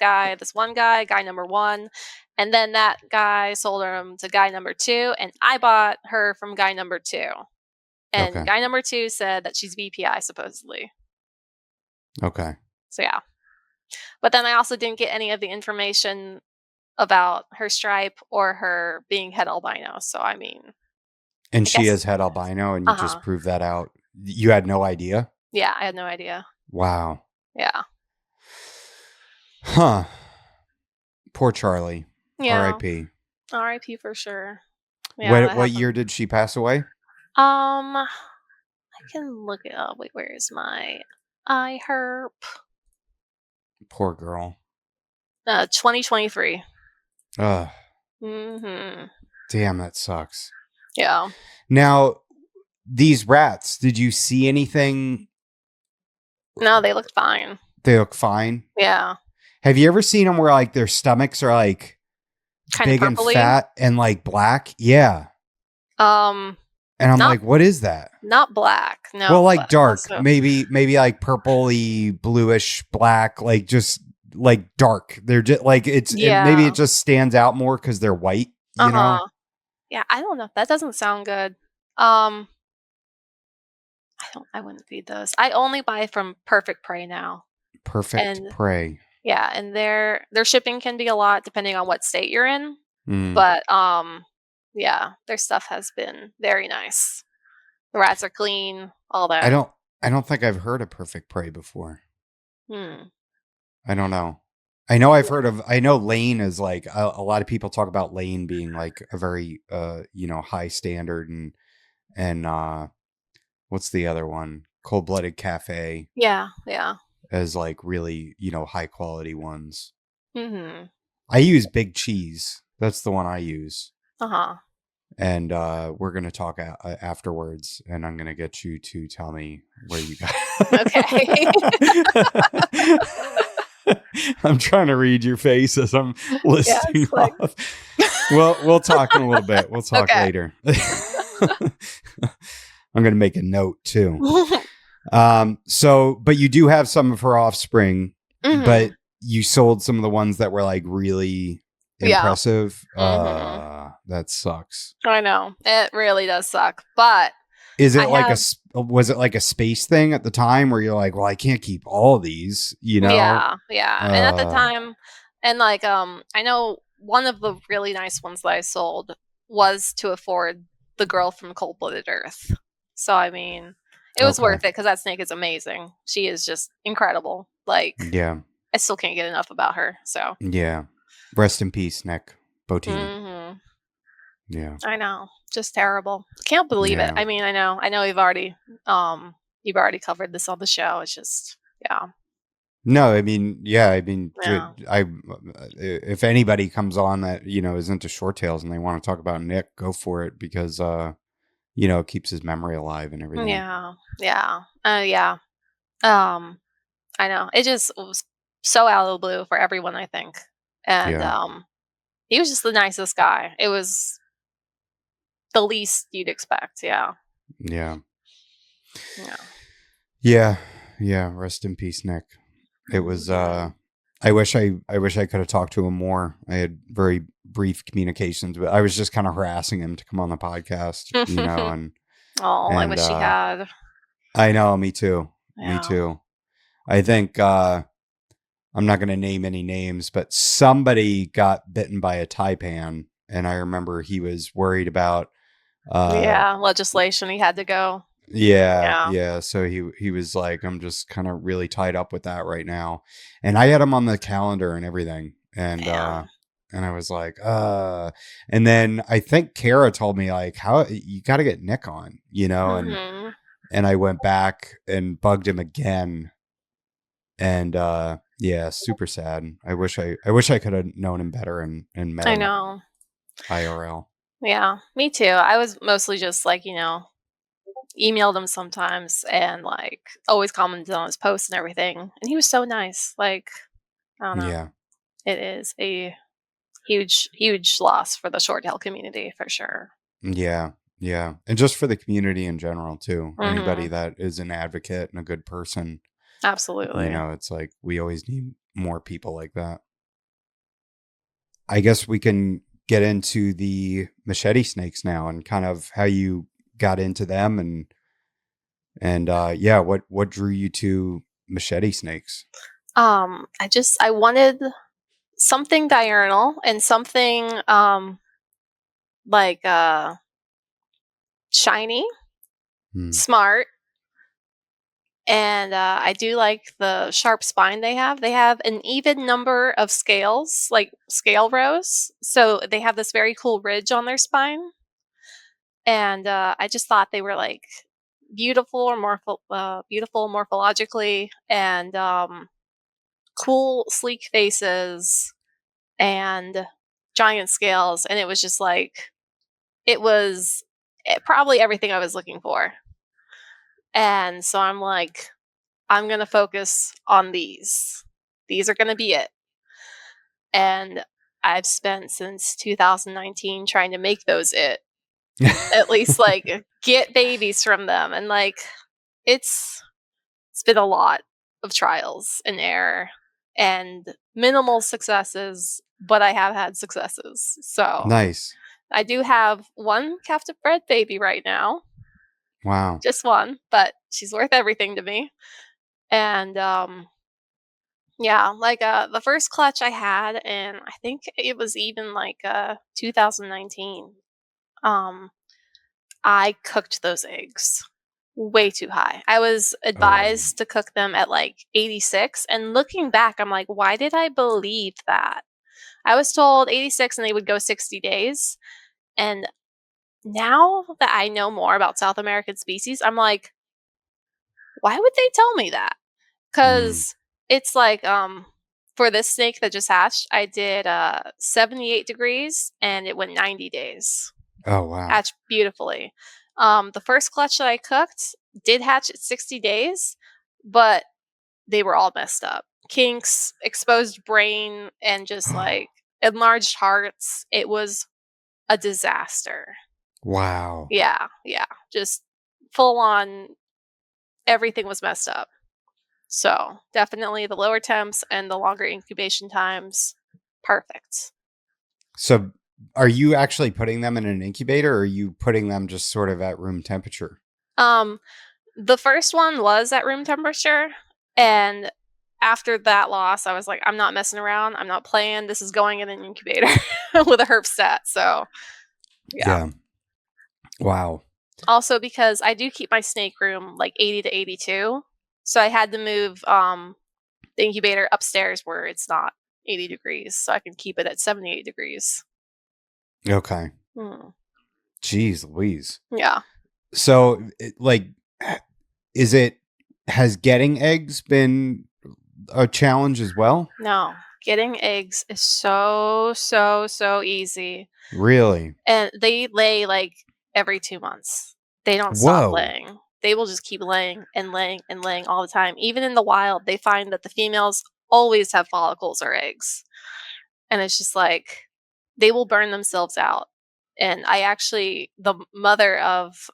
one guy, guy number 1, and then that guy sold her to guy number 2, and I bought her from guy number 2. And guy number 2 said that she's VPI, supposedly. Okay. So yeah. But then I also didn't get any of the information about her stripe or her being het albino, so I mean. And she is het albino, and you just proved that out. You had no idea? Yeah, I had no idea. Wow. Yeah. Huh. Poor Charlie. Yeah. R.I.P. R.I.P. for sure. Yeah, what year did she pass away? I can look it up. Wait, where is my iHerp? Poor girl. 2023. Ugh. Mm-hmm. Damn, that sucks. Yeah. Now, these rats, did you see anything? No, they looked fine. They look fine? Yeah. Have you ever seen them where like their stomachs are like kind big of and fat and like black? Yeah. And I'm like, what is that? Not black. No. Well, like dark. Also, maybe like purpley, bluish, black, like just like dark. They're just like maybe it just stands out more because they're white, you know? Yeah, I don't know. That doesn't sound good. I wouldn't feed those. I only buy from Perfect Prey now. Perfect Prey. Yeah, and their shipping can be a lot depending on what state you're in. But yeah, their stuff has been very nice. The rats are clean, all that. I don't think I've heard of Perfect Prey before. I don't know. I know Lane is like a lot of people talk about Lane being like a very high standard and what's the other one? Cold Blooded Cafe. Yeah. As like really, high quality ones. Mm-hmm. I use Big Cheese. That's the one I use. Uh-huh. And we're going to talk afterwards, and I'm going to get you to tell me where you got it. Okay. I'm trying to read your face as I'm listing off. Well, we'll talk in a little bit. We'll talk later. I'm going to make a note too. But you do have some of her offspring, but you sold some of the ones that were like really impressive. That sucks. I know. It really does suck. But was it like a space thing at the time where you're like, well, I can't keep all of these, Yeah. And at the time, and like, I know one of the really nice ones that I sold was to afford the girl from Cold Blooded Earth. So, I mean, It was Okay. worth it because that snake is amazing. She is just incredible. Like, Yeah. I still can't get enough about her. So, Yeah. Rest in peace, Nick Botini. hmm Yeah. I know, just terrible. Can't believe it. Yeah. I mean, I know you've already covered this on the show. It's just, yeah, No, I mean, yeah, I mean, yeah, if anybody comes on that, is into short tails and they want to talk about Nick, go for it because, it keeps his memory alive and everything. yeah, yeah, yeah. Um, I know it just was so out of the blue for everyone. I think, and Yeah. he was just the nicest guy. It was the least you'd expect. Yeah, Yeah. yeah. Yeah. Yeah. Rest in peace, Nick. It was, Mhm. I wish I could have talked to him more. I had very brief communications, but I was just kind of harassing him to come on the podcast, Oh, I and, wish he had. I know, me too. Me Yeah. too. I think, I'm not going to name any names, but somebody got bitten by a taipan, and I remember he was worried about. Uh, Yeah, legislation, he had to go. yeah, Yeah. yeah. So he was like, I'm just kind of really tied up with that right now, and I had him on the calendar and everything, Man. and I was like, and then I think Kara told me like, how you got to get Nick on, Mhm. and I went back and bugged him again. And yeah, super sad. I wish I could have known him better and met I him know. IRL. Yeah, me too. I was mostly just like, emailed him sometimes and like always commented on his posts and everything. And he was so nice. Like, I don't know. Yeah, It is a huge, huge loss for the short tail community for sure. yeah, yeah, and just for the community in general too. Anybody Mhm. that is an advocate and a good person, Absolutely. it's like we always need more people like that. I guess we can get into the machete snakes now and kind of how you got into them and yeah, what drew you to machete snakes? I wanted something diurnal and something like shiny, Hmm. smart, and I do like the sharp spine they have. They have an even number of scales, like scale rows, so they have this very cool ridge on their spine. And I just thought they were like beautiful morphologically, and cool, sleek faces, and giant scales. And it was just like it was probably everything I was looking for. And so I'm like, I'm going to focus on these. These are going to be it. And I've spent since 2019 trying to make those it. At least like get babies from them, and like it's it's been a lot of trials and error and minimal successes, but I have had successes. So, Nice. I do have one captive bred baby right now. Wow. Just one, but she's worth everything to me. And yeah, like the first clutch I had, and I think it was even like 2019. Um I cooked those eggs way too high. I was Oh, advised to cook them at like 86, and looking back I'm like, why did I believe that? I was told 86 and they would go 60 days. And now that I know more about South American species, I'm like, why would they tell me that? mm. Cuz it's like for this snake that just hatched, I did 78 degrees and it went 90 days. Oh, wow. Hatched beautifully. The first clutch that I cooked did hatch at 60 days, but they were all messed up. Kinks, exposed brain, and just like enlarged hearts. It was a disaster. Wow. Yeah, yeah. Just full on everything was messed up. So definitely the lower temps and the longer incubation times. Perfect. So, are you actually putting them in an incubator, or are you putting them just sort of at room temperature? Um, the first one was at room temperature, and after that loss, I was like, I'm not messing around. I'm not playing. This is going in an incubator with a herb set. So, yeah. Yeah. Wow. Also because I do keep my snake room like 80 to 82. So I had to move the incubator upstairs where it's not 80 degrees. So I can keep it at 78 degrees. Okay. Hmm. Jeez Louise. Yeah. So, has getting eggs been a challenge as well? No. Getting eggs is so easy. Really? And they lay like every 2 months. They don't stop Whoa. laying. They will just keep laying and laying and laying all the time. Even in the wild, they find that the females always have follicles or eggs. And it's just like they will burn themselves out. And the mother of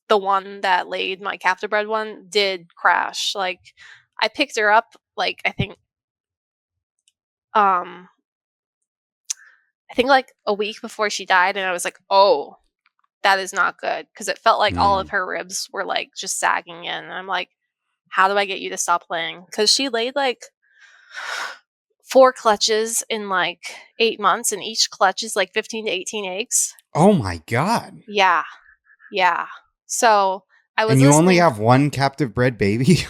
the one that laid my captive bred one did crash. Like I picked her up like um I think like a week before she died, and I was like, "Oh, that is not good," because it felt like all of her ribs were like just sagging in. And I'm like, "How do I get you to stop laying?" Because she laid like 4 clutches in like 8 months, and each clutch is like 15 to 18 eggs. Oh my God. Yeah, yeah. So I was And you only listening. have one captive bred baby?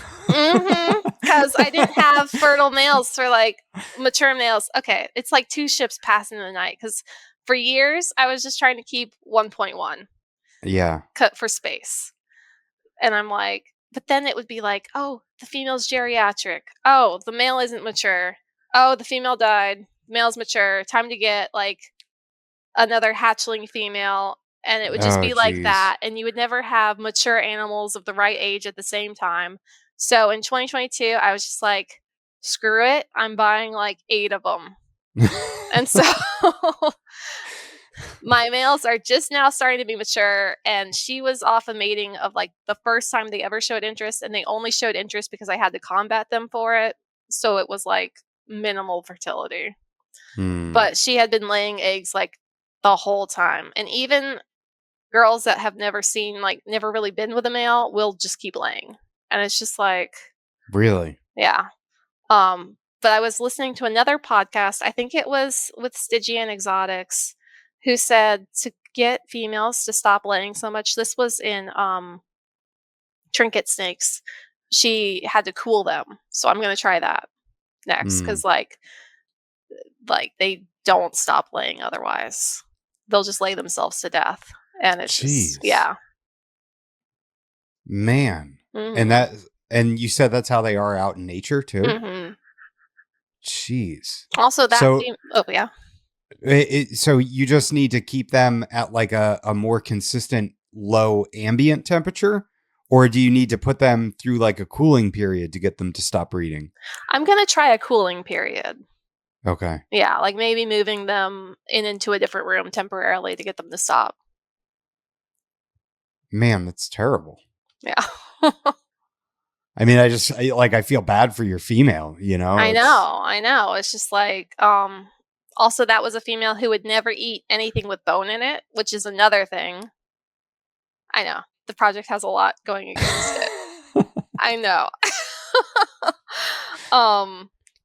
Because I didn't have fertile males for like mature males. Okay, it's like 2 ships passing in the night. Because for years I was just trying to keep 1.1 Yeah. cut for space, and I'm like, but then it would be like, oh, the female's geriatric. Oh, the male isn't mature. Oh, the female died. The male's mature. Time to get like another hatchling female. And it would just Oh, be like geez. that. And you would never have mature animals of the right age at the same time. So in 2022, I was just like, screw it. I'm buying like 8 of them. And so my males are just now starting to be mature. And she was off a mating of like the first time they ever showed interest. And they only showed interest because I had to combat them for it. So it was like minimal fertility. But she had been laying eggs like the whole time. And even girls that have never really been with a male will just keep laying. And it's just like, Really? yeah. But I was listening to another podcast, I think it was with Stygian Exotics, who said to get females to stop laying so much. This was in trinket snakes. She had to cool them. So I'm going to try that next because like they don't stop laying otherwise. They'll just lay themselves to death. And it's just, Jeez. yeah. Man. Mm-hmm. And you said that's how they are out in nature too? Mm-hmm. Jeez. Also, So, oh yeah. so you just need to keep them at like a more consistent low ambient temperature? Or do you need to put them through like a cooling period to get them to stop breeding? I'm going to try a cooling period. Okay. Yeah, like maybe moving them into a different room temporarily to get them to stop. Man, that's terrible. Yeah. I mean, I feel bad for your female, you know? I know. It's just like, also that was a female who would never eat anything with bone in it, which is another thing. I know. The project has a lot going against it. I know.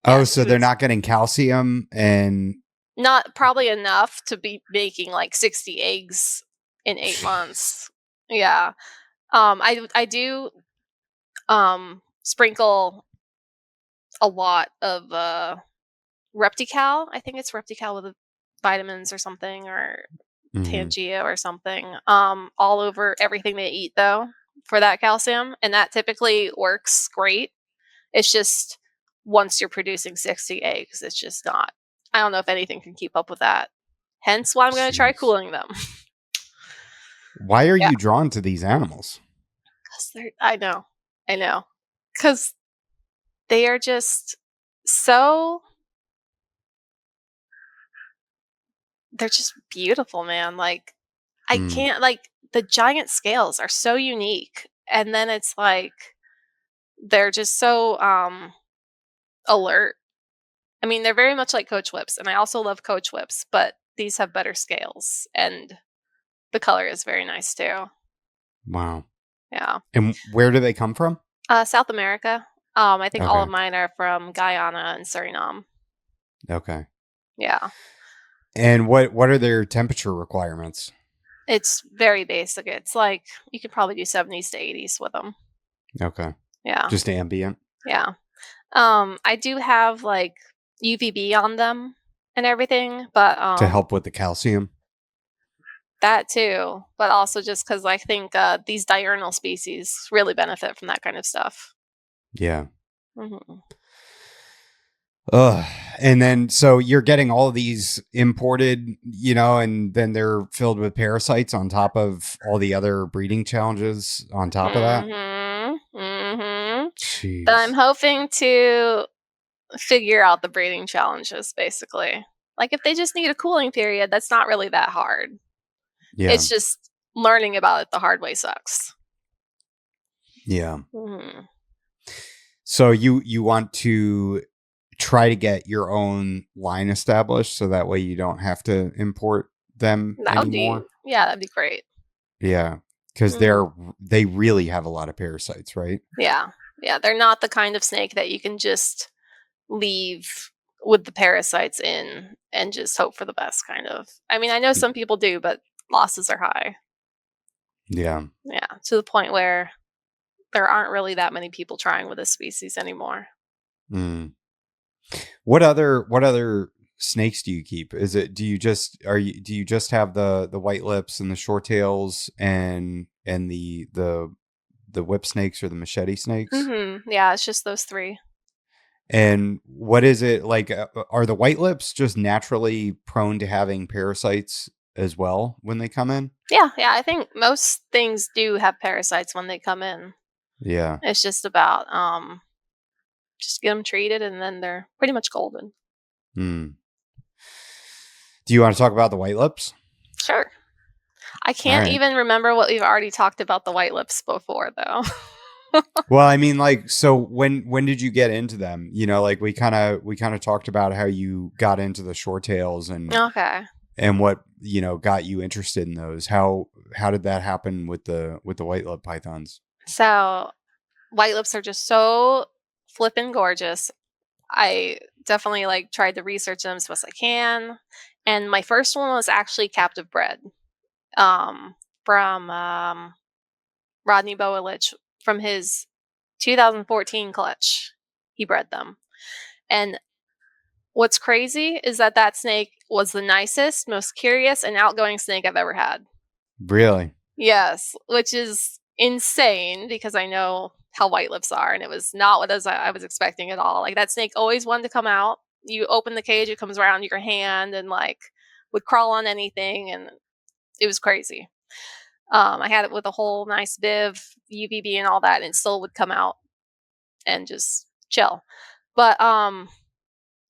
Oh, so they're not getting calcium and not probably enough to be making like 60 eggs in 8 months. Yeah. I do sprinkle a lot of Reptical. I think it's Reptical with vitamins or something, or Tangia or something. All over everything they eat though for that calcium, and that typically works great. It's just once you're producing 60 eggs, it's just not. I don't know if anything can keep up with that. Hence why I'm going to try cooling them. Why are you drawn to these animals? I know. Because they are just so. They're just beautiful, man. Like, I can't, like, the giant scales are so unique. And then it's like, they're just so alert. I mean, they're very much like coach whips, and I also love coach whips, but these have better scales, and the color is very nice too. Wow. Yeah. And where do they come from? South America. I think all of mine are from Guyana and Suriname. Okay. Yeah. And what are their temperature requirements? It's very basic. It's like you could probably do 70s to 80s with them. Okay. Yeah. Just ambient. Yeah. I do have like UVB on them and everything, but To help with the calcium. that too. But also just because I think these diurnal species really benefit from that kind of stuff. Yeah. Mm-hmm. And then so you're getting all of these imported, and then they're filled with parasites on top of all the other breeding challenges on top of that. Mm-hmm. But I'm Jeez. hoping to figure out the breeding challenges, basically. Like if they just need a cooling period, that's not really that hard. Yeah. It's just learning about it the hard way sucks. Yeah. Mm-hmm. So you want to try to get your own line established so that way you don't have to import them anymore. That'd be great. Yeah. Because they really have a lot of parasites, right? Yeah. Yeah. They're not the kind of snake that you can just leave with the parasites in and just hope for the best, kind of. I mean, I know some people do, but losses are high. Yeah. Yeah. To the point where there aren't really that many people trying with this species anymore. Mm. What other snakes do you keep? Do you just have the white lips and the short tails and the whip snakes or the machete snakes? Mm-hmm. Yeah, it's just those three. And what is it like? Are the white lips just naturally prone to having parasites as well when they come in? Yeah, I think most things do have parasites when they come in. Yeah. It's just about just get them treated and then they're pretty much golden. Hmm. Do you want to talk about the white lips? Sure. I can't even remember what we've already talked about the white lips before, though. Well, I mean, like, so when did you get into them? Like we kind of talked about how you got into the short tails and Okay. and what got you interested in those. How did that happen with the white lip pythons? So white lips are just so flippin' gorgeous. I definitely tried to research them as best I can. And my first one was actually captive bred from Rodney Bowilich from his 2014 clutch. He bred them. And what's crazy is that snake was the nicest, most curious, and outgoing snake I've ever had. Really? Yes, which is insane because I know how white lips are, and it was not what I was expecting at all. Like that snake always wanted to come out. You open the cage, it comes around your hand and would crawl on anything, and it was crazy. I had it with a whole nice Viv, UVB, and all that, and it still would come out and just chill. But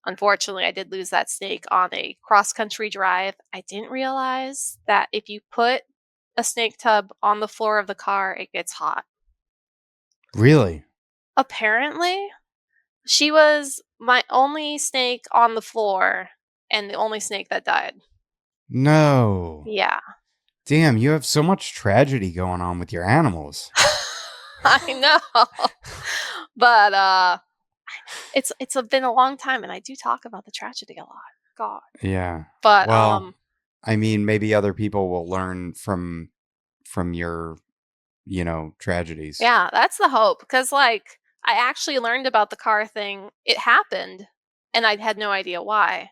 unfortunately, I did lose that snake on a cross-country drive. I didn't realize that if you put a snake tub on the floor of the car, it gets hot. Really? Apparently, she was my only snake on the floor and the only snake that died. No. Yeah. Damn, you have so much tragedy going on with your animals. I know. But it's been a long time and I do talk about the tragedy a lot. God. Yeah. But well, I mean, maybe other people will learn from your tragedies. Yeah, that's the hope. Because, I actually learned about the car thing. It happened, and I had no idea why.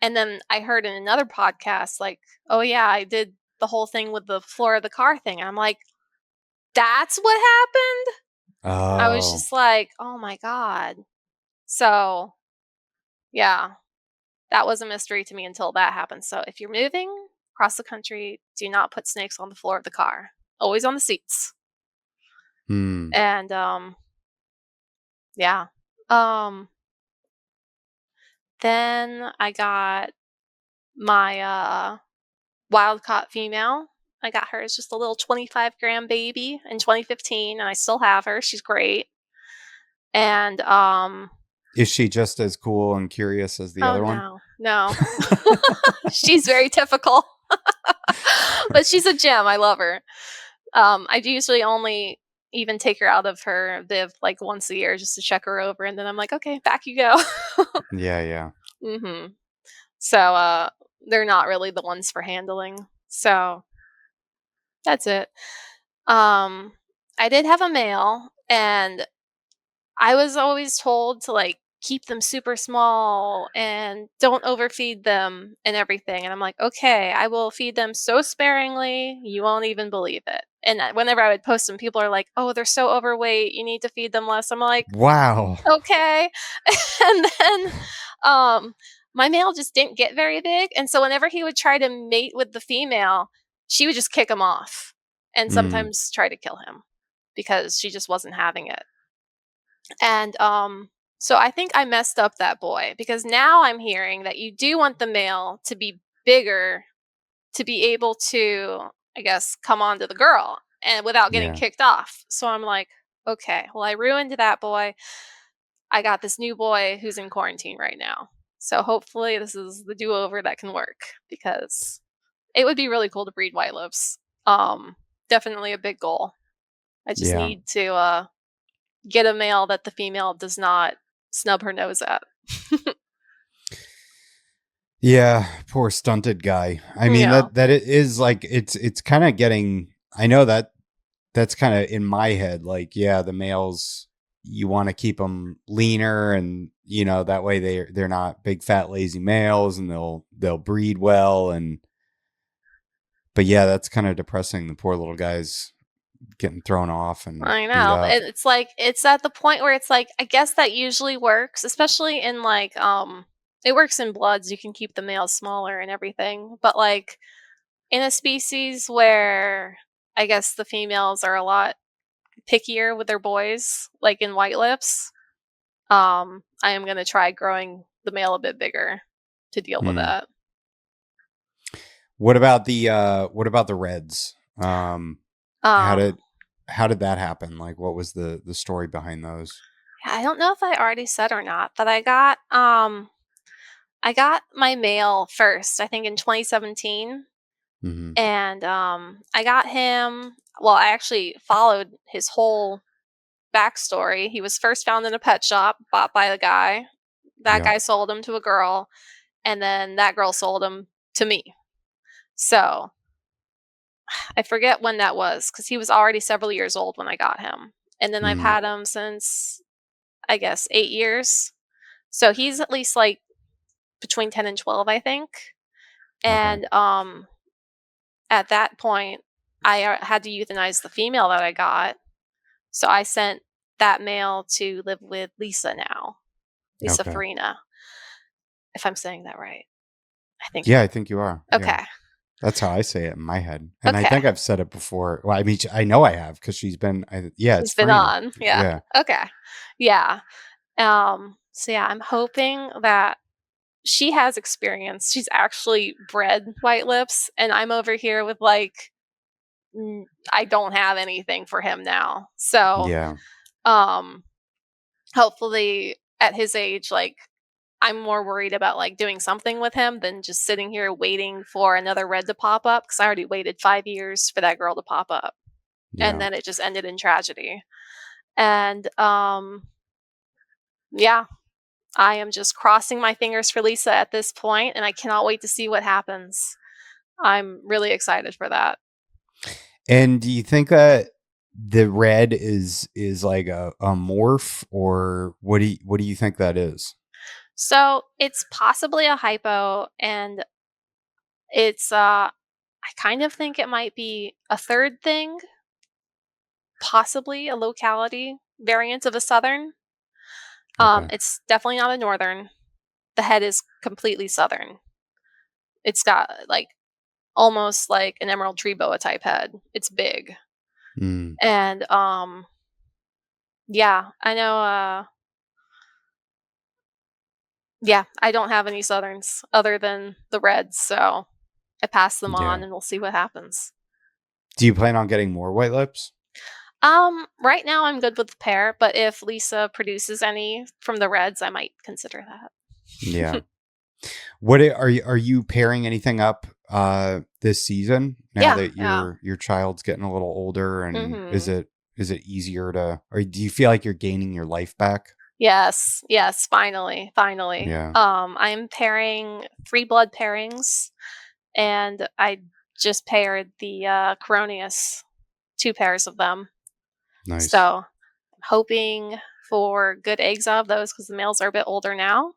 And then I heard in another podcast, oh, yeah, I did the whole thing with the floor of the car thing. And I'm like, that's what happened? Oh. I was just like, oh, my God. So, yeah, that was a mystery to me until that happened. So if you're moving across the country, do not put snakes on the floor of the car. Always on the seats. And yeah. Then I got my wild caught female. I got her as just a little 25-gram baby in 2015, and I still have her. She's great. And is she just as cool and curious as the other one? No. She's very typical. But she's a gem. I love her. I usually only even take her out of her Viv once a year just to check her over, and then I'm like, okay, back you go. Yeah. Mm-hmm. So they're not really the ones for handling. So That's it. I did have a male, and I was always told to like keep them super small and don't overfeed them and everything. And I'm like, okay, I will feed them so sparingly, you won't even believe it. And whenever I would post them, people are like, oh, they're so overweight, you need to feed them less. I'm like, Wow. okay. And then um my male just didn't get very big, and so whenever he would try to mate with the female, she would just kick him off and Mm, sometimes try to kill him because she just wasn't having it. And so I think I messed up that boy, because now I'm hearing that you do want the male to be bigger to be able to, I guess, come on to the girl and without getting yeah. kicked off. So I'm like, okay, well, I ruined that boy. I got this new boy who's in quarantine right now. So hopefully this is the do-over that can work, because it would be really cool to breed white lips. Definitely a big goal. I just Yeah. need to get a male that the female does not snub her nose at. Yeah, poor stunted guy. I mean Yeah. that it is like it's kind of getting. I know that that's kind of in my head. Like, yeah, the males, you want to keep them leaner, and that way they're not big fat lazy males, and they'll breed well. And but yeah, that's kind of depressing. The poor little guys getting thrown off and I beat know. up. It's like it's at the point where it's like I guess that usually works, especially in like it works in bloods. You can keep the males smaller and everything. But like in a species where I guess the females are a lot pickier with their boys, like in white lips, I am gonna try growing the male a bit bigger to deal with Hmm. that. What about the reds? How Um did how did that happen? Like, what was the story behind those? I don't know if I already said or not, but I got my mail first, I think in 2017, Hmm. and I got him. Well, I actually followed his whole backstory. He was first found in a pet shop, bought by a guy. That Yeah. guy sold him to a girl, and then that girl sold him to me. So I forget when that was, because he was already several years old when I got him, and then I've Mm, had him since, I guess, 8 years. So he's at least like between 10 and 12, I think. okay. And at that point, I had to euthanize the female that I got. So I sent that male to live with Lisa now, Lisa Okay. Farina, if I'm saying that right. I think. Yeah, I think you are. Yeah. Okay. That's how I say it in my head. And I Okay. think I've said it before. Well, I mean, I know I have because yeah, it's She's been Farina. on. Yeah. Yeah. Okay. Yeah. So yeah, I'm hoping that she has experience. She's actually bred white lips, and I'm over here with like I don't have anything for him now. So, Yeah. um hopefully at his age, like I'm more worried about like doing something with him than just sitting here waiting for another red to pop up, because I already waited 5 years for that girl to pop up, and Yeah. then it just ended in tragedy. And yeah, I am just crossing my fingers for Lisa at this point, and I cannot wait to see what happens. I'm really excited for that. And do you think that the red is like a morph, or what do you think that is? So it's possibly a hypo, and it's I kind of think it might be a third thing, possibly a locality variant of a southern. Okay. It's definitely not a northern. The head is completely southern. It's got like almost like an emerald tree boa type head. It's big. Mm, And yeah, I know yeah, I don't have any southerns other than the reds, so I pass them on yeah. and we'll see what happens. Do you plan on getting more white lips? Right now I'm good with the pair, but if Lisa produces any from the reds, I might consider Yeah. that. Are you pairing anything up this season now Yeah, that yeah. your child's getting a little older, and is Mhm. it is it easier to, or do you feel like you're gaining your life back? Yes, yes, finally, finally. Yeah. I'm pairing 3 blood pairings, and I just paired the Coronius, 2 pairs of them. Nice. So I'm hoping for good eggs out of those because the males are a bit older now.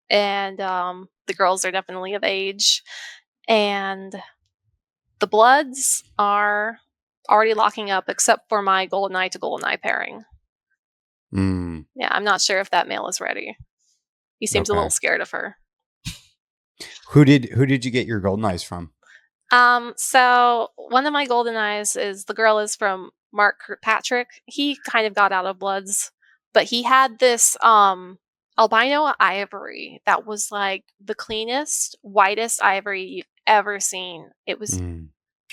And the girls are definitely of age. And the bloods are already locking up except for my golden-eye to golden-eye pairing. Yeah, I'm not sure if that male is ready. He seems a little scared of her. Who did you get your golden eyes from? So one of my golden eyes is the girl is from Mark Kirkpatrick. He kind of got out of bloods, but he had this albino ivory that was like the cleanest, whitest ivory you've ever seen. It was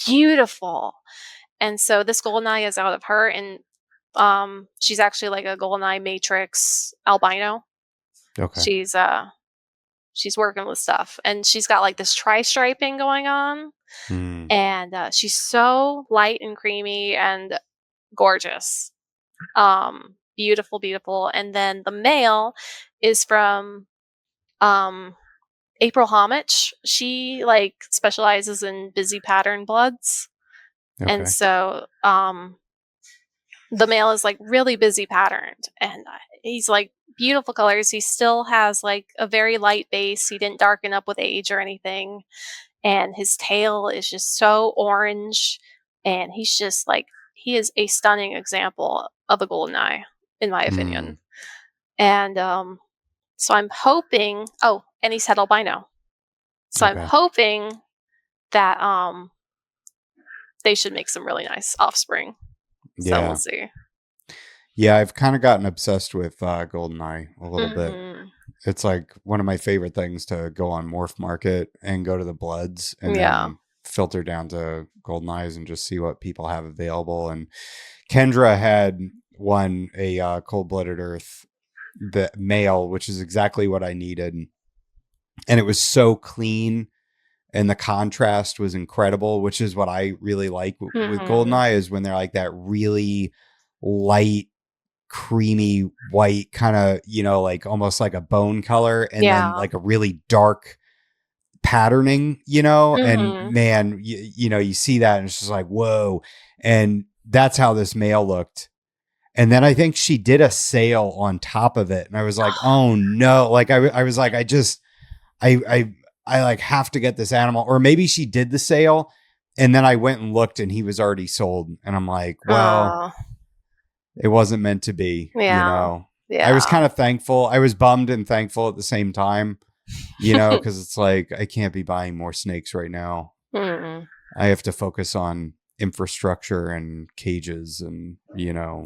beautiful. And so this golden eye is out of her, and she's actually like a golden eye matrix albino. Okay. She's working with stuff, and she's got like this tri-striping going on. And she's so light and creamy and gorgeous. Beautiful, beautiful. And then the male is from April Homage. She like specializes in busy pattern bloods. Okay. And so the male is like really busy patterned, and he's like beautiful colors. He still has like a very light base. He didn't darken up with age or anything. And his tail is just so orange, and he's just like, he is a stunning example of a golden eye, in my opinion. And so I'm hoping, and he's het albino. So I'm hoping that they should make some really nice offspring. So we'll see. Yeah, I've kind of gotten obsessed with GoldenEye a little bit. It's like one of my favorite things to go on Morph Market and go to the bloods and then filter down to GoldenEyes and just see what people have available. And Kendra had one, a Cold-Blooded Earth, the male, which is exactly what I needed. And it was so clean. And the contrast was incredible, which is what I really like with GoldenEye, is when they're like that really light, creamy white kind of, like almost like a bone color, and then like a really dark patterning, and man, you see that and it's just like, whoa. And that's how this male looked. And then I think she did a sale on top of it. And I was like, oh no. Like I was like, I like have to get this animal. Or maybe she did the sale and then I went and looked and he was already sold. And I'm like, well, it wasn't meant to be, Yeah. I was kind of thankful. I was bummed and thankful at the same time, because it's like, I can't be buying more snakes right now. I have to focus on infrastructure and cages and,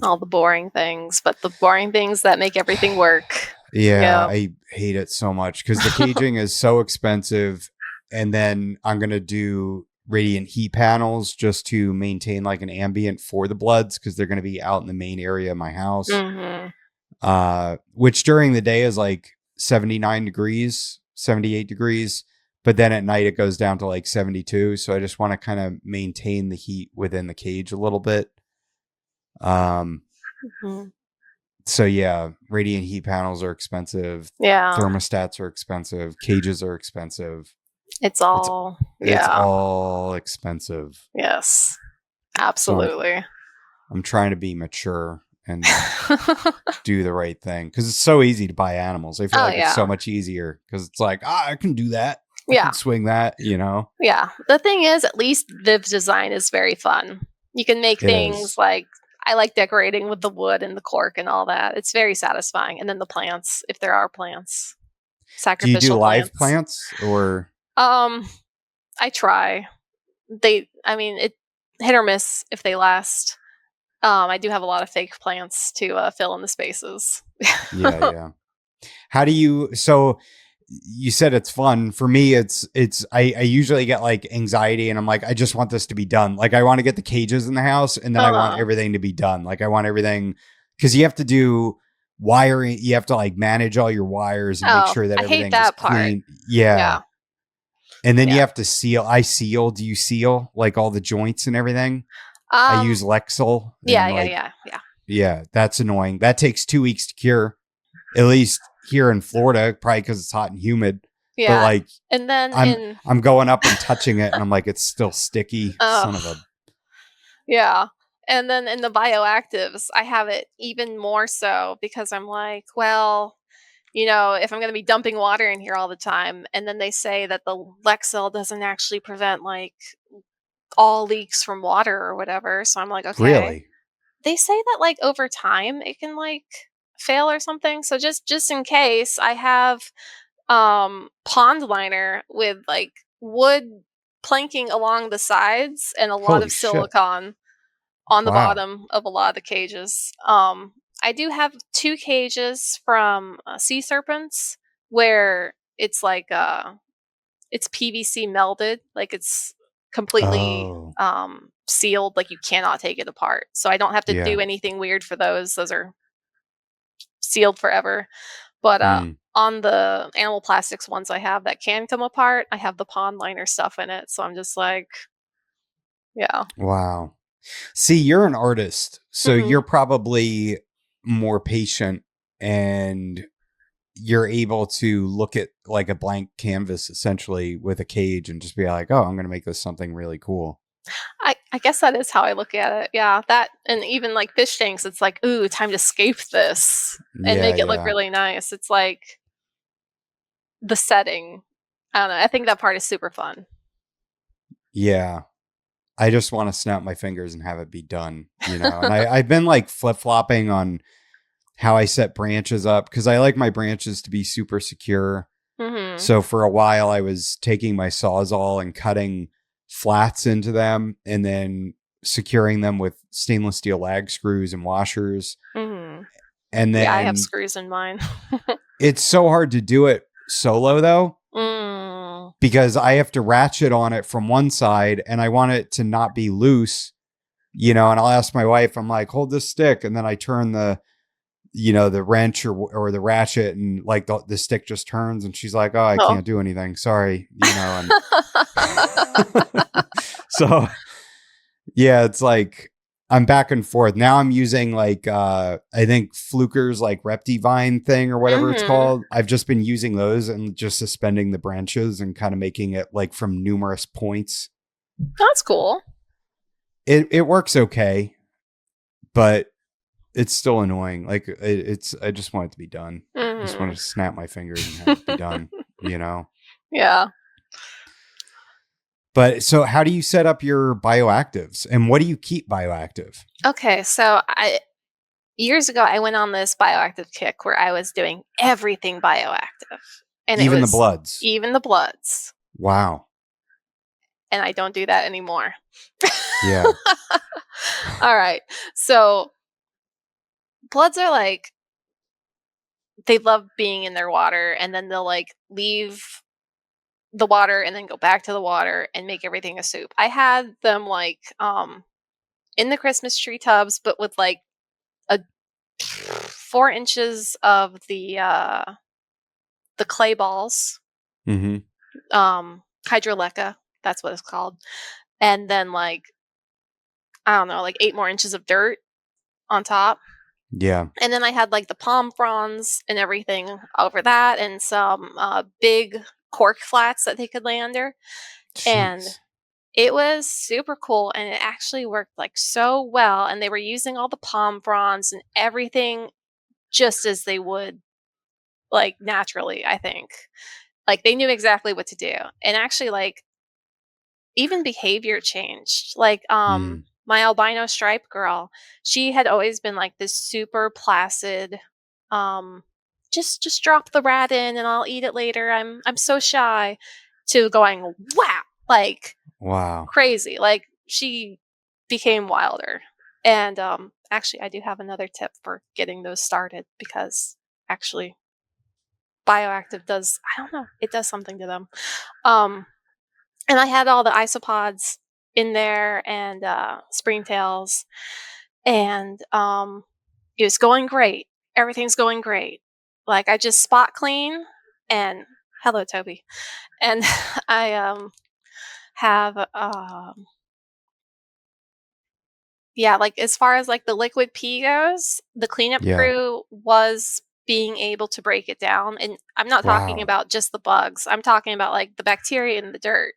all the boring things, but the boring things that make everything work. Yeah, I hate it so much because the caging is so expensive. And then I'm going to do radiant heat panels just to maintain like an ambient for the bloods because they're going to be out in the main area of my house, which during the day is like 79 degrees, 78 degrees. But then at night it goes down to like 72. So I just want to kind of maintain the heat within the cage a little bit. So yeah, radiant heat panels are expensive. Yeah. Thermostats are expensive. Cages are expensive. It's all expensive. Yes, absolutely. So I'm trying to be mature and do the right thing because it's so easy to buy animals. I feel like it's so much easier because it's like, I can do that. I can swing that, Yeah. The thing is, at least Viv's design is very fun. You can make things like, I like decorating with the wood and the cork and all that. It's very satisfying. And then the plants, if there are plants. Sacrificial Do you do live plants or? I try. It hit or miss if they last. I do have a lot of fake plants to fill in the spaces. Yeah. How do you, so you said it's fun. For me, I usually get like anxiety and I'm like, I just want this to be done. Like I want to get the cages in the house and then I want everything to be done. Like I want everything, because you have to do wiring. You have to like manage all your wires and make sure that everything is clean. Yeah. And then you have to seal. I seal. Do you seal like all the joints and everything? I use Lexel. Yeah. That's annoying. That takes 2 weeks to cure, at least here in Florida, probably because it's hot and humid. But Yeah. like And then I'm going up and touching it and I'm like, it's still sticky. Son of a. Yeah. And then in the bioactives, I have it even more so because I'm like, well, if I'm going to be dumping water in here all the time, and then they say that the Lexil doesn't actually prevent like all leaks from water or whatever. So I'm like, okay. Really? They say that like over time it can like fail or something. So just in case, I have pond liner with like wood planking along the sides and a lot Holy of shit. silicone on the Wow. bottom of a lot of the cages. I do have 2 cages from sea serpents where it's like it's PVC melded, like it's completely Oh, sealed, like you cannot take it apart. So I don't have to yeah. do anything weird for those. Those are sealed forever. But Hmm. on the animal plastics ones I have that can come apart, I have the pond liner stuff in it. So I'm just like, yeah. Wow. See, you're an artist, so Mhm. you're probably more patient and you're able to look at like a blank canvas essentially with a cage and just be like, oh, I'm going to make this something really cool. I guess that is how I look at it. Yeah, that and even like fish tanks, it's like, ooh, time to scape this and Yeah, make it look yeah, really nice. It's like the setting. I don't know. I think that part is super fun. yeah. I just want to snap my fingers and have it be done, And I've been like flip flopping on how I set branches up because I like my branches to be super secure. Mhm. So for a while, I was taking my Sawzall and cutting flats into them and then securing them with stainless steel lag screws and washers. Mhm. And Yeah, I have then screws in mine. it's so hard to do it solo though, Mm. because I have to ratchet on it from one side and I want it to not be loose, and I'll ask my wife, I'm like, hold this stick. And then I turn the wrench or the ratchet and like the stick just turns and she's like, oh, I Oh. can't do anything. Sorry. And so yeah, it's like I'm back and forth. Now I'm using like I think Fluker's like Reptivine thing or whatever it's Mhm. called. I've just been using those and just suspending the branches and kind of making it like from numerous points. That's cool. It works okay, but it's still annoying. Like it's I just want it to be done. I just want Mhm. to snap my fingers and have it be done, you know. Yeah. But so how do you set up your bioactives and what do you keep bioactive? Okay, so I years ago I went on this bioactive kick where I was doing everything bioactive. And it Even the was bloods. even the bloods. Wow. And I don't do that anymore. Yeah. All right. So bloods are like they love being in their water and then they'll like leave the water and then go back to the water and make everything a soup. I had them like in the Christmas tree tubs but with like a 4 inches of the clay balls, Mm-hmm. hydroleca, that's what it's called. And then like I don't know, like 8 more inches of dirt on top. Yeah. And then I had like the palm fronds and everything over that and some big cork flats that they could lay under. And Jeez. it was super cool and it actually worked like so well. And they were using all the palm fronds and everything just as they would like naturally, I think. Like they knew exactly what to do. And actually like even behavior changed. Like Mm. my albino stripe girl, she had always been like this super placid um just drop the rat in and I'll eat it later. I'm so shy to going wow, like Wow. crazy. Like she became wilder. And actually I do have another tip for getting those started because actually bioactive does I don't know, it does something to them. Um and I had all the isopods in there and springtails, and it was going great. Everything's going great. Like I just spot clean, and hello, Toby. And I have yeah, like as far as like the liquid pee goes, the cleanup Yeah. crew was being able to break it down. And I'm not talking Wow. about just the bugs. I'm talking about like the bacteria in the dirt,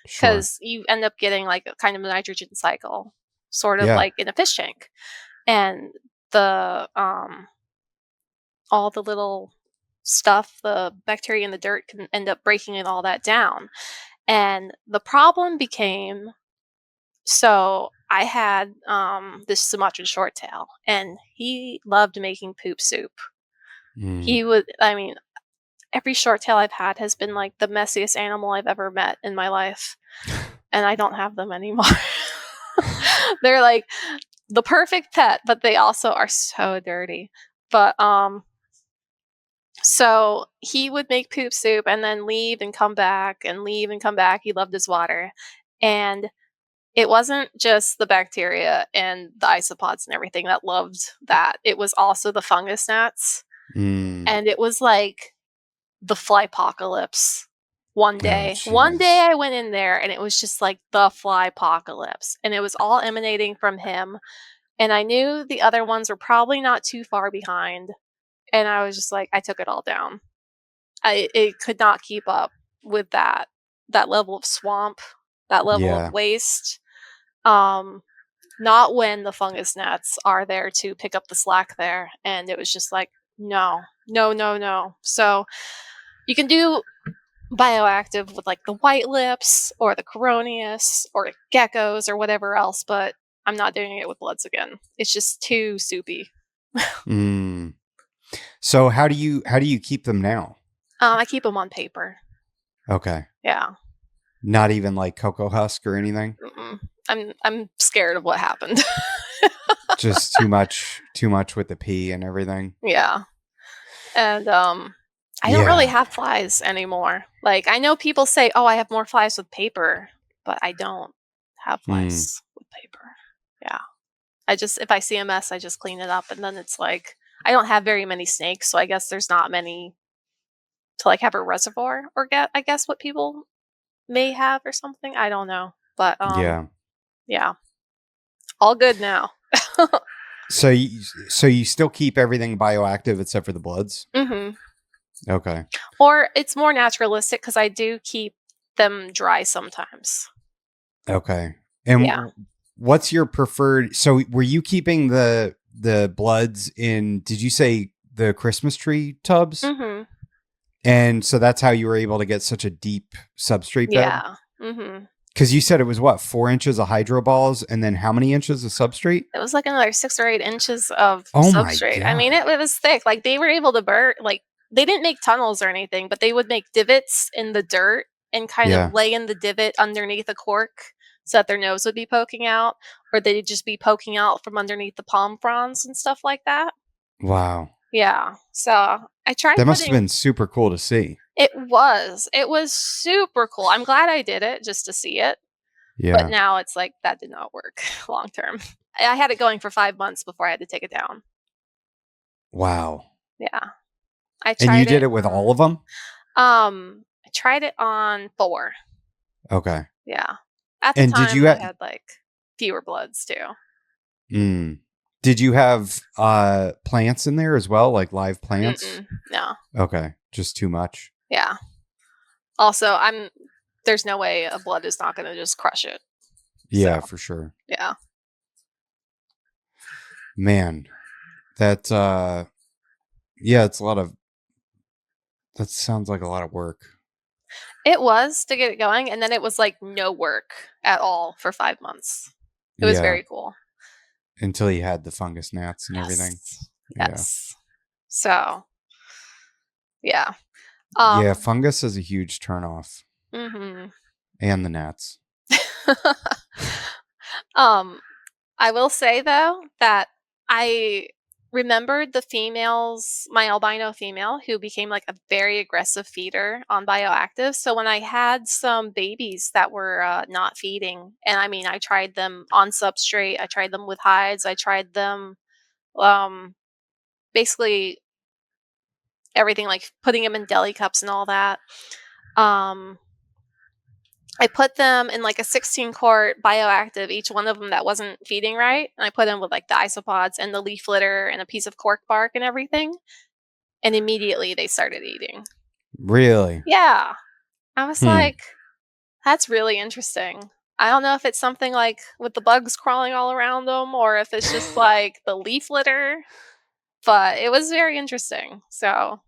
Sure. because you end up getting like a kind of a nitrogen cycle, sort of Yeah. like in a fish tank. And the all the little stuff, the bacteria in the dirt can end up breaking all that down. And the problem became, so I had this Sumatran short tail, and he loved making poop soup. Mm. He would, I mean, every short tail I've had has been like the messiest animal I've ever met in my life, and I don't have them anymore. They're like the perfect pet, but they also are so dirty. But so he would make poop soup and then leave and come back and leave and come back. He loved his water. And it wasn't just the bacteria and the isopods and everything that loved that. It was also the fungus gnats. Mm. And it was like the flypocalypse one Oh, day. One day jeez. I went in there and it was just like the flypocalypse. And it was all emanating from him. And I knew the other ones were probably not too far behind. And I was just like, I took it all down. It could not keep up with that level of swamp, that level of Yeah. waste. Not when the fungus gnats are there to pick up the slack there. And it was just like, no, no, no, no. So you can do bioactive with like the white lips or the coronius or geckos or whatever else, but I'm not doing it with bloods again. It's just too soupy. Mm. So how do you keep them now? I keep them on paper. Okay. Yeah. Not even like cocoa husk or anything? Mm-mm. I'm scared of what happened. Just too much with the pee and everything. Yeah. And I don't really Yeah. have flies anymore. Like I know people say, "Oh, I have more flies with paper," but I don't have Mm. flies with paper. Yeah. I just, if I see a mess, I just clean it up, and then it's like I don't have very many snakes, so I guess there's not many to like have a reservoir or get, I guess, what people may have or something. I don't know. But Yeah. yeah. All good now. So you still keep everything bioactive except for the bloods? Mhm. Okay. Or it's more naturalistic because I do keep them dry sometimes. Okay. And Yeah. what's your preferred? So were you keeping the bloods in? Did you say the Christmas tree tubs? Mhm. And so that's how you were able to get such a deep substrate bed? Yeah. Mhm. Because you said it was what, 4 inches of hydro balls, and then how many inches of substrate? It was like another 6 or 8 inches of Oh my substrate. I mean, god! it was thick. Like they were able to burn. Like they didn't make tunnels or anything, but they would make divots in the dirt and kind of Yeah. lay in the divot underneath a cork so that their nose would be poking out, or they'd just be poking out from underneath the palm fronds and stuff like that. Wow. Yeah. So I tried That must have putting. been super cool to see. It was. It was super cool. I'm glad I did it just to see it. But Yeah. now it's like that did not work long term. I had it going for 5 months before I had to take it down. Wow. Yeah. I And you tried did it it with all of them? I tried it on 4. Okay. Yeah. At the And did time, you I had, like, fewer bloods too. mm, did you have plants in there as well, like live plants? Mm-mm. No. Okay. Just too much. Yeah. Also, there's no way a blood is not gonna just crush it. So, Yeah, for sure. yeah. Man, that yeah, it's a lot of that sounds like a lot of work. It was to get it going, and then it was, like, no work at all for 5 months. It was Yeah, very cool. until you had the fungus gnats and everything. Yes. Yeah. Yes. So, yeah. Yeah, Um fungus is a huge turnoff. Mhm. And the gnats. Um, I will say though that I remembered the females, my albino female, who became like a very aggressive feeder on bioactive. So when I had some babies that were not feeding, and I mean, I tried them on substrate, I tried them with hides, I tried them um, basically everything, like putting them in deli cups and all that. Um, I put them in like a 16 quart bioactive, each one of them that wasn't feeding right. And I put them with like the isopods and the leaf litter and a piece of cork bark and everything. and immediately they started eating. Really? Yeah. I was like, that's really interesting. I don't know if it's something like with the bugs crawling all around them or if it's just like the leaf litter, but it was very interesting. So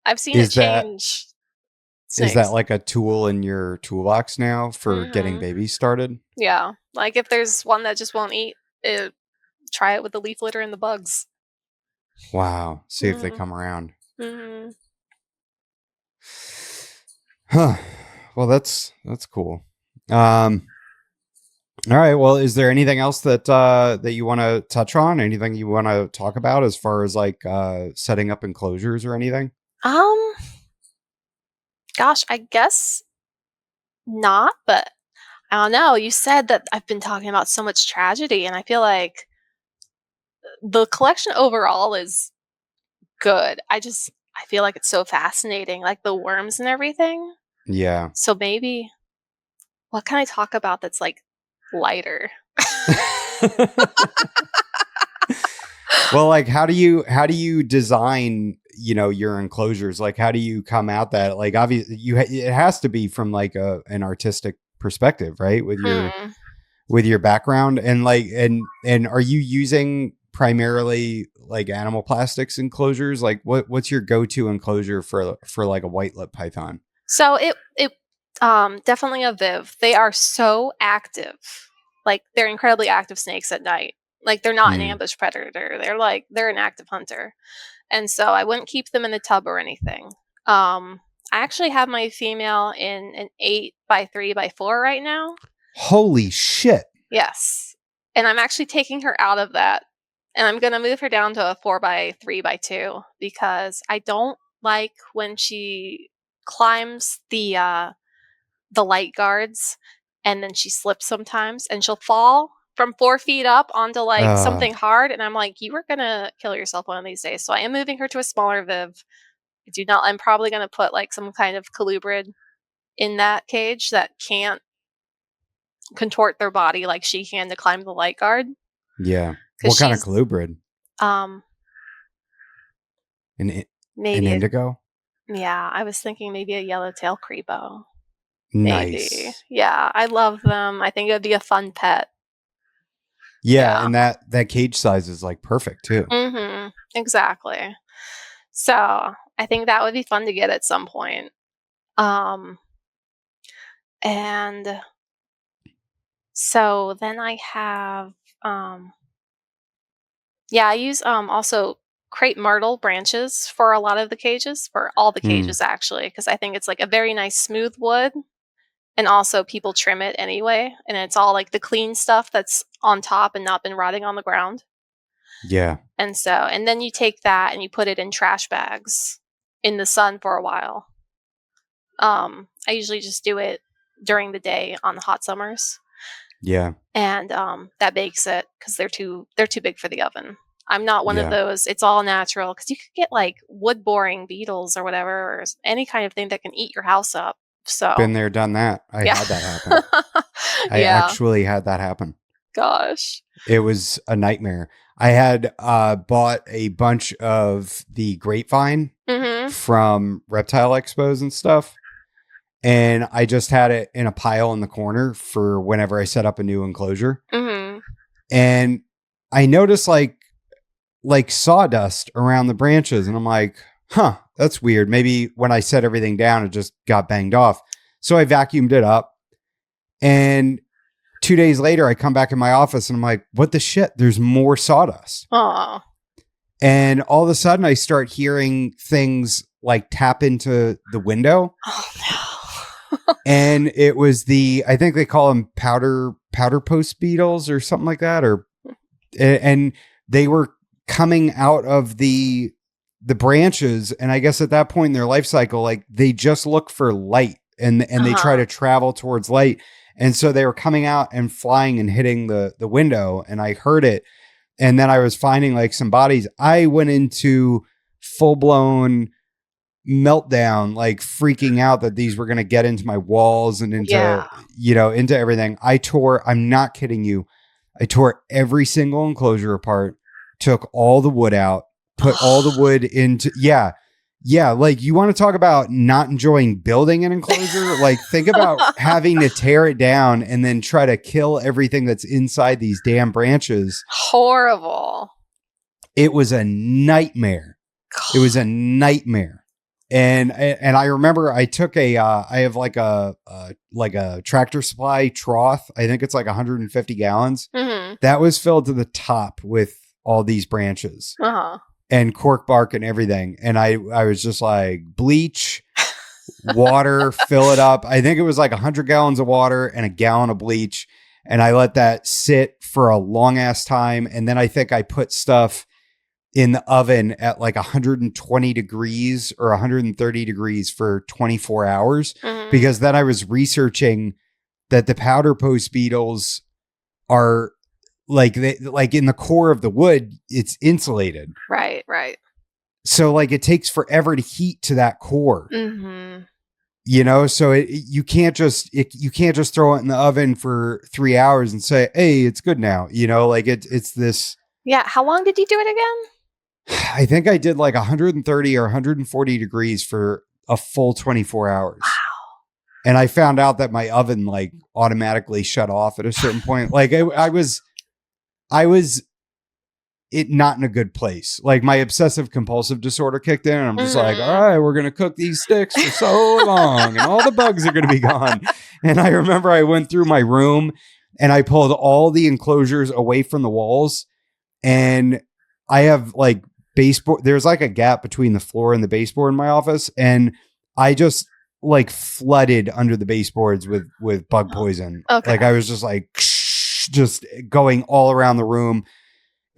I've seen it Is that change is that snakes. like a tool in your toolbox now for getting babies started? Yeah. Like if there's one that just won't eat, try it with the leaf litter and the bugs. Wow. See if they Mm-hmm. come around. Mm-hmm. Huh. Well, that's cool. All right. Well, is there anything else that that you want to touch on? Anything you want to talk about as far as like setting up enclosures or anything? Gosh, I guess not, but I don't know. You said that I've been talking about so much tragedy, and I feel like the collection overall is good. I feel like it's so fascinating, like the worms and everything. Yeah. So maybe what can I talk about that's like lighter? Well, like how do you design, your enclosures? Like how do you come out that like obviously it has to be from like an artistic perspective, right? With your background and like and are you using primarily like animal plastics enclosures? Like what's your go-to enclosure for like a white lip python? So it definitely a Viv. They are so active. Like they're incredibly active snakes at night. Like they're not an Mm, ambush predator. They're an active hunter. And so I wouldn't keep them in the tub or anything. I actually have my female in an 8x3x4 right now. holy shit. Yes. And I'm actually taking her out of that. And I'm going to move her down to a 4x3x2 because I don't like when she climbs the light guards and then she slips sometimes and she'll fall from 4 feet up onto like Uh, something hard. And I'm like, you are going to kill yourself one of these days. So I am moving her to a smaller Viv. I'm probably going to put like some kind of colubrid in that cage that can't contort their body like she can to climb the light guard. yeah. Because What kind of she's colubrid? um An maybe indigo? yeah, I was thinking maybe a yellowtail creepo. Maybe. Nice. Yeah, I love them. I think it would be a fun pet. Yeah, Yeah. and that cage size is like perfect too. Mm-hmm. Exactly. So I think that would be fun to get at some point. And so then I have I use also crepe myrtle branches for a lot of the cages, for all the Hmm. cages actually, because I think it's like a very nice smooth wood. And also people trim it anyway, and it's all like the clean stuff that's on top and not been rotting on the ground. Yeah. And then you take that and you put it in trash bags in the sun for a while. I usually just do it during the day on the hot summers. Yeah. And that bakes it because they're too big for the oven. I'm not one of Yeah. those. It's all natural because you could get like wood boring beetles or whatever, or any kind of thing that can eat your house up. So Been there, done that. I yeah, had that happen. I yeah. actually had that happen. Gosh. It was a nightmare. I had bought a bunch of the grapevine Mm-hmm. from Reptile Expos and stuff. And I just had it in a pile in the corner for whenever I set up a new enclosure. Mm-hmm. And I noticed like sawdust around the branches. And I'm like, huh, that's weird. Maybe when I set everything down, it just got banged off. So I vacuumed it up. And 2 days later, I come back in my office and I'm like, what the shit? There's more sawdust. Oh. And all of a sudden I start hearing things like tap into the window. Oh no. And it was I think they call them powder post beetles or something like that. And they were coming out of the branches. And I guess at that point in their life cycle, like they just look for light and they try to travel towards light. And so they were coming out and flying and hitting the window, and I heard it. And then I was finding like some bodies. I went into full blown meltdown, like freaking out that these were going to get into my walls and into, into everything. I'm not kidding you. I tore every single enclosure apart, took all the wood out, put all the wood into, Yeah, like you want to talk about not enjoying building an enclosure? Like think about having to tear it down and then try to kill everything that's inside these damn branches. Horrible. It was a nightmare. It was a nightmare. And I remember I took I have like a Tractor Supply trough. I think it's like 150 gallons. Mm-hmm. That was filled to the top with all these branches. Uh-huh. And cork bark and everything. And I was just like, bleach, water, fill it up. I think it was like 100 gallons of water and a gallon of bleach. And I let that sit for a long ass time. And then I think I put stuff in the oven at like 120 degrees or 130 degrees for 24 hours. Mm-hmm. Because then I was researching that the powder post beetles are like in the core of the wood, it's insulated. Right. So like it takes forever to heat to that core. Mm-hmm. You know, so you can't just throw it in the oven for 3 hours and say, "Hey, it's good now." You know, like it's this. Yeah. How long did you do it again? I think I did like 130 or 140 degrees for a full 24 hours. Wow. And I found out that my oven like automatically shut off at a certain point. Like I was it not in a good place. Like my obsessive compulsive disorder kicked in and I'm just like, all right, we're going to cook these sticks for so long and all the bugs are going to be gone. And I remember I went through my room and I pulled all the enclosures away from the walls and I have like baseboard. There's like a gap between the floor and the baseboard in my office. And I just like flooded under the baseboards with bug poison. Okay. Like I was just like, just going all around the room.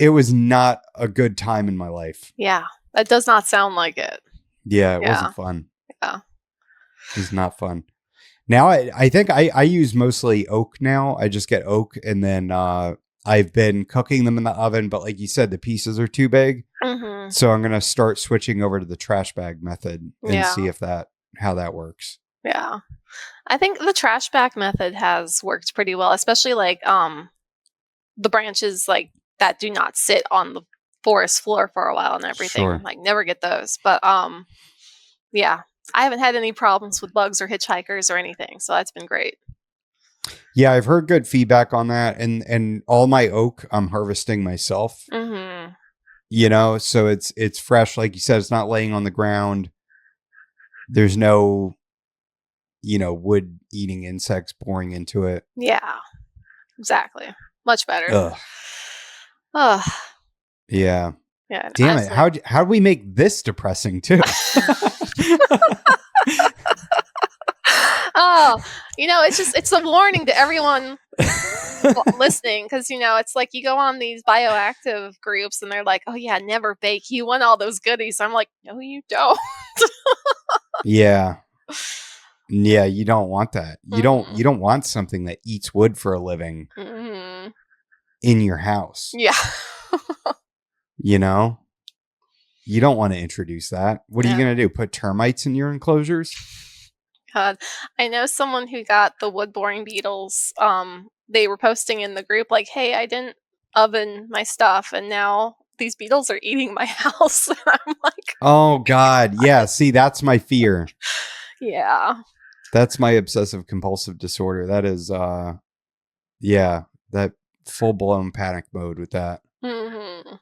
It was not a good time in my life. Yeah. That does not sound like it. Yeah, it wasn't fun. Yeah. It was not fun. Now I think I use mostly oak now. I just get oak and then I've been cooking them in the oven, but like you said, the pieces are too big. Mm-hmm. So I'm going to start switching over to the trash bag method and see if how that works. Yeah. I think the trash bag method has worked pretty well, especially like the branches like that do not sit on the forest floor for a while and everything. Sure. Like never get those. But yeah, I haven't had any problems with bugs or hitchhikers or anything. So that's been great. Yeah, I've heard good feedback on that. And all my oak I'm harvesting myself. Mm-hmm. You know, so it's fresh. Like you said, it's not laying on the ground. There's no, wood eating insects boring into it. Yeah, exactly. Much better. Ugh. Ugh. Yeah. Yeah. Damn it. How do we make this depressing too? Oh, it's a warning to everyone listening because, it's like you go on these bioactive groups and they're like, oh, yeah, never bake. You want all those goodies. I'm like, no, you don't. Yeah. Yeah, you don't want that. You don't want something that eats wood for a living in your house. Yeah. You don't want to introduce that. What are you going to do? Put termites in your enclosures? God, I know someone who got the wood boring beetles. They were posting in the group like, hey, I didn't oven my stuff and now these beetles are eating my house. And I'm like, oh God. Yeah. See, that's my fear. Yeah. That's my obsessive compulsive disorder. That is, that full blown panic mode with that. Mm-hmm.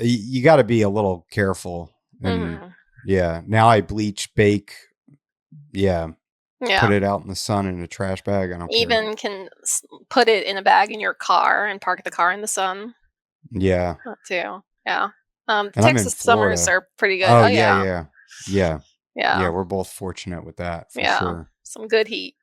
You got to be a little careful. And now I bleach, bake. Yeah. Put it out in the sun in a trash bag. I don't even can put it in a bag in your car and park the car in the sun. Yeah. That too. Yeah. And Texas summers are pretty good. Oh yeah. Yeah, we're both fortunate with that for sure. Some good heat.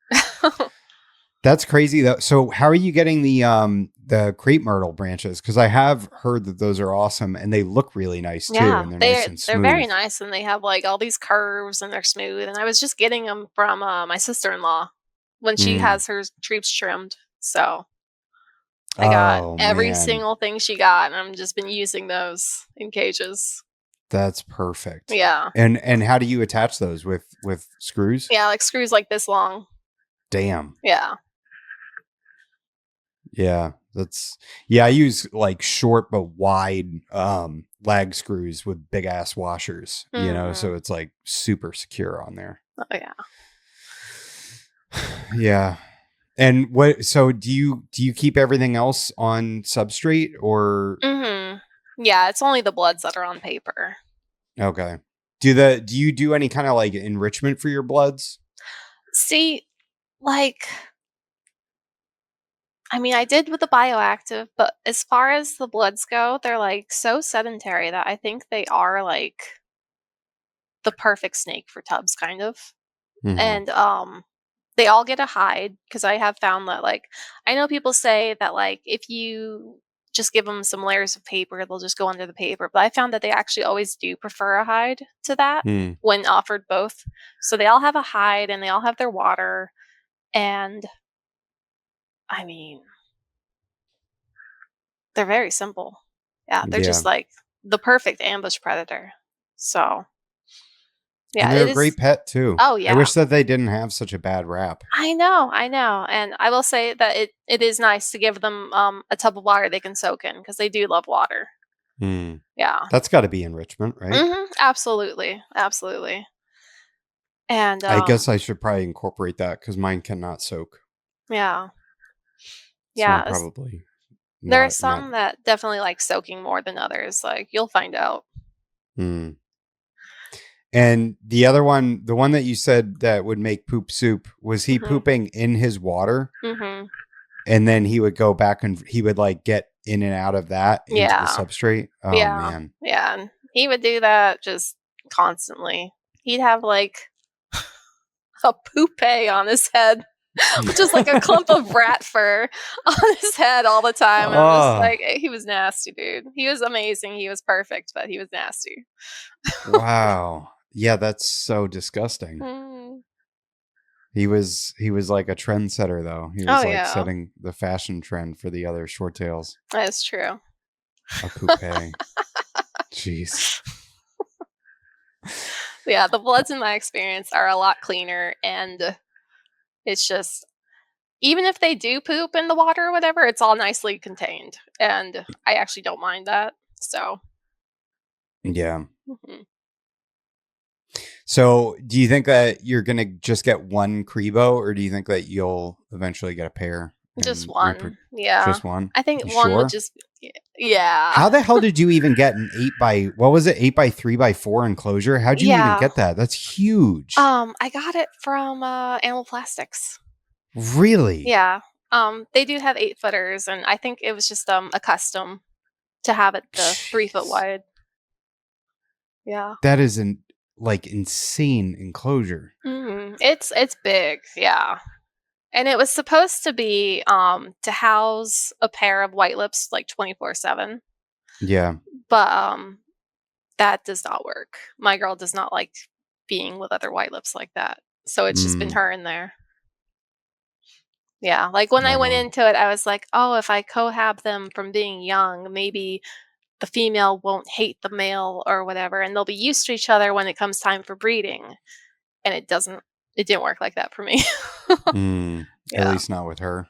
That's crazy though. So how are you getting the crepe myrtle branches? Because I have heard that those are awesome and they look really nice too. Yeah, And they're nice and smooth. They're very nice and they have like all these curves and they're smooth. And I was just getting them from my sister-in-law when she has her trees trimmed. So I got every single thing she got and I've just been using those in cages. That's perfect. Yeah. And how do you attach those with screws? Yeah, like screws like this long. Damn. Yeah. Yeah. I use like short but wide lag screws with big ass washers, so it's like super secure on there. Oh yeah. Yeah. And so do you keep everything else on substrate or? Yeah, it's only the bloods that are on paper. Okay. Do you do any kind of like enrichment for your bloods? See, like, I mean, I did with the bioactive, but as far as the bloods go, they're like so sedentary that I think they are like the perfect snake for tubs, kind of. Mm-hmm. And they all get a hide because I have found that, like, I know people say that, like, if you just give them some layers of paper, they'll just go under the paper. But I found that they actually always do prefer a hide to that when offered both. So they all have a hide and they all have their water. And I mean, they're very simple. Yeah, they're just like the perfect ambush predator. So, yeah, And they're it a is. great pet too. Oh, I yeah. wish that they didn't have such a bad rap. I know. And I will say that it is nice to give them a tub of water they can soak in because they do love water. Yeah. That's got to be enrichment, right? Absolutely. Absolutely. And I guess I should probably incorporate that because mine cannot soak. yeah. So I'm Yeah. probably There are not. some that definitely like soaking more than others. Like, you'll find out. And the other one, the one that you said that would make poop soup, was he pooping in his water? And then he would go back and he would like get in and out of that into the substrate. Oh man. Yeah. And he would do that just constantly. He'd have like a poupée on his head, which is like a clump of rat fur on his head all the time. And I'm just like, he was nasty, dude. He was amazing. He was perfect, but he was nasty. Wow. Yeah, that's so disgusting. He was like a trendsetter though. He was setting the fashion trend for the other short tails. That's true. A poupée. Jeez. Yeah, the bloods in my experience are a lot cleaner, and it's just, even if they do poop in the water or whatever, it's all nicely contained, and I actually don't mind that. So yeah. So do you think that you're gonna just get one Crebo, or do you think that you'll eventually get a pair? Just one. Yeah. Just one? I think one would just, yeah. How the hell did you even get an 8 by 3x4 enclosure? How'd you even get that? That's huge. I got it from Animal Plastics. Really? Yeah. They do have 8-footers, and I think it was just a custom to have it the 3 foot wide. Yeah. That is like insane enclosure. It's big, yeah. And it was supposed to be to house a pair of white lips like 24/7. Yeah. But that does not work. My girl does not like being with other white lips like that. So it's just been her in there. Yeah, like when I went into it, I was like, oh, if I cohab them from being young, maybe the female won't hate the male or whatever, and they'll be used to each other when it comes time for breeding. And it didn't work like that for me. At least not with her.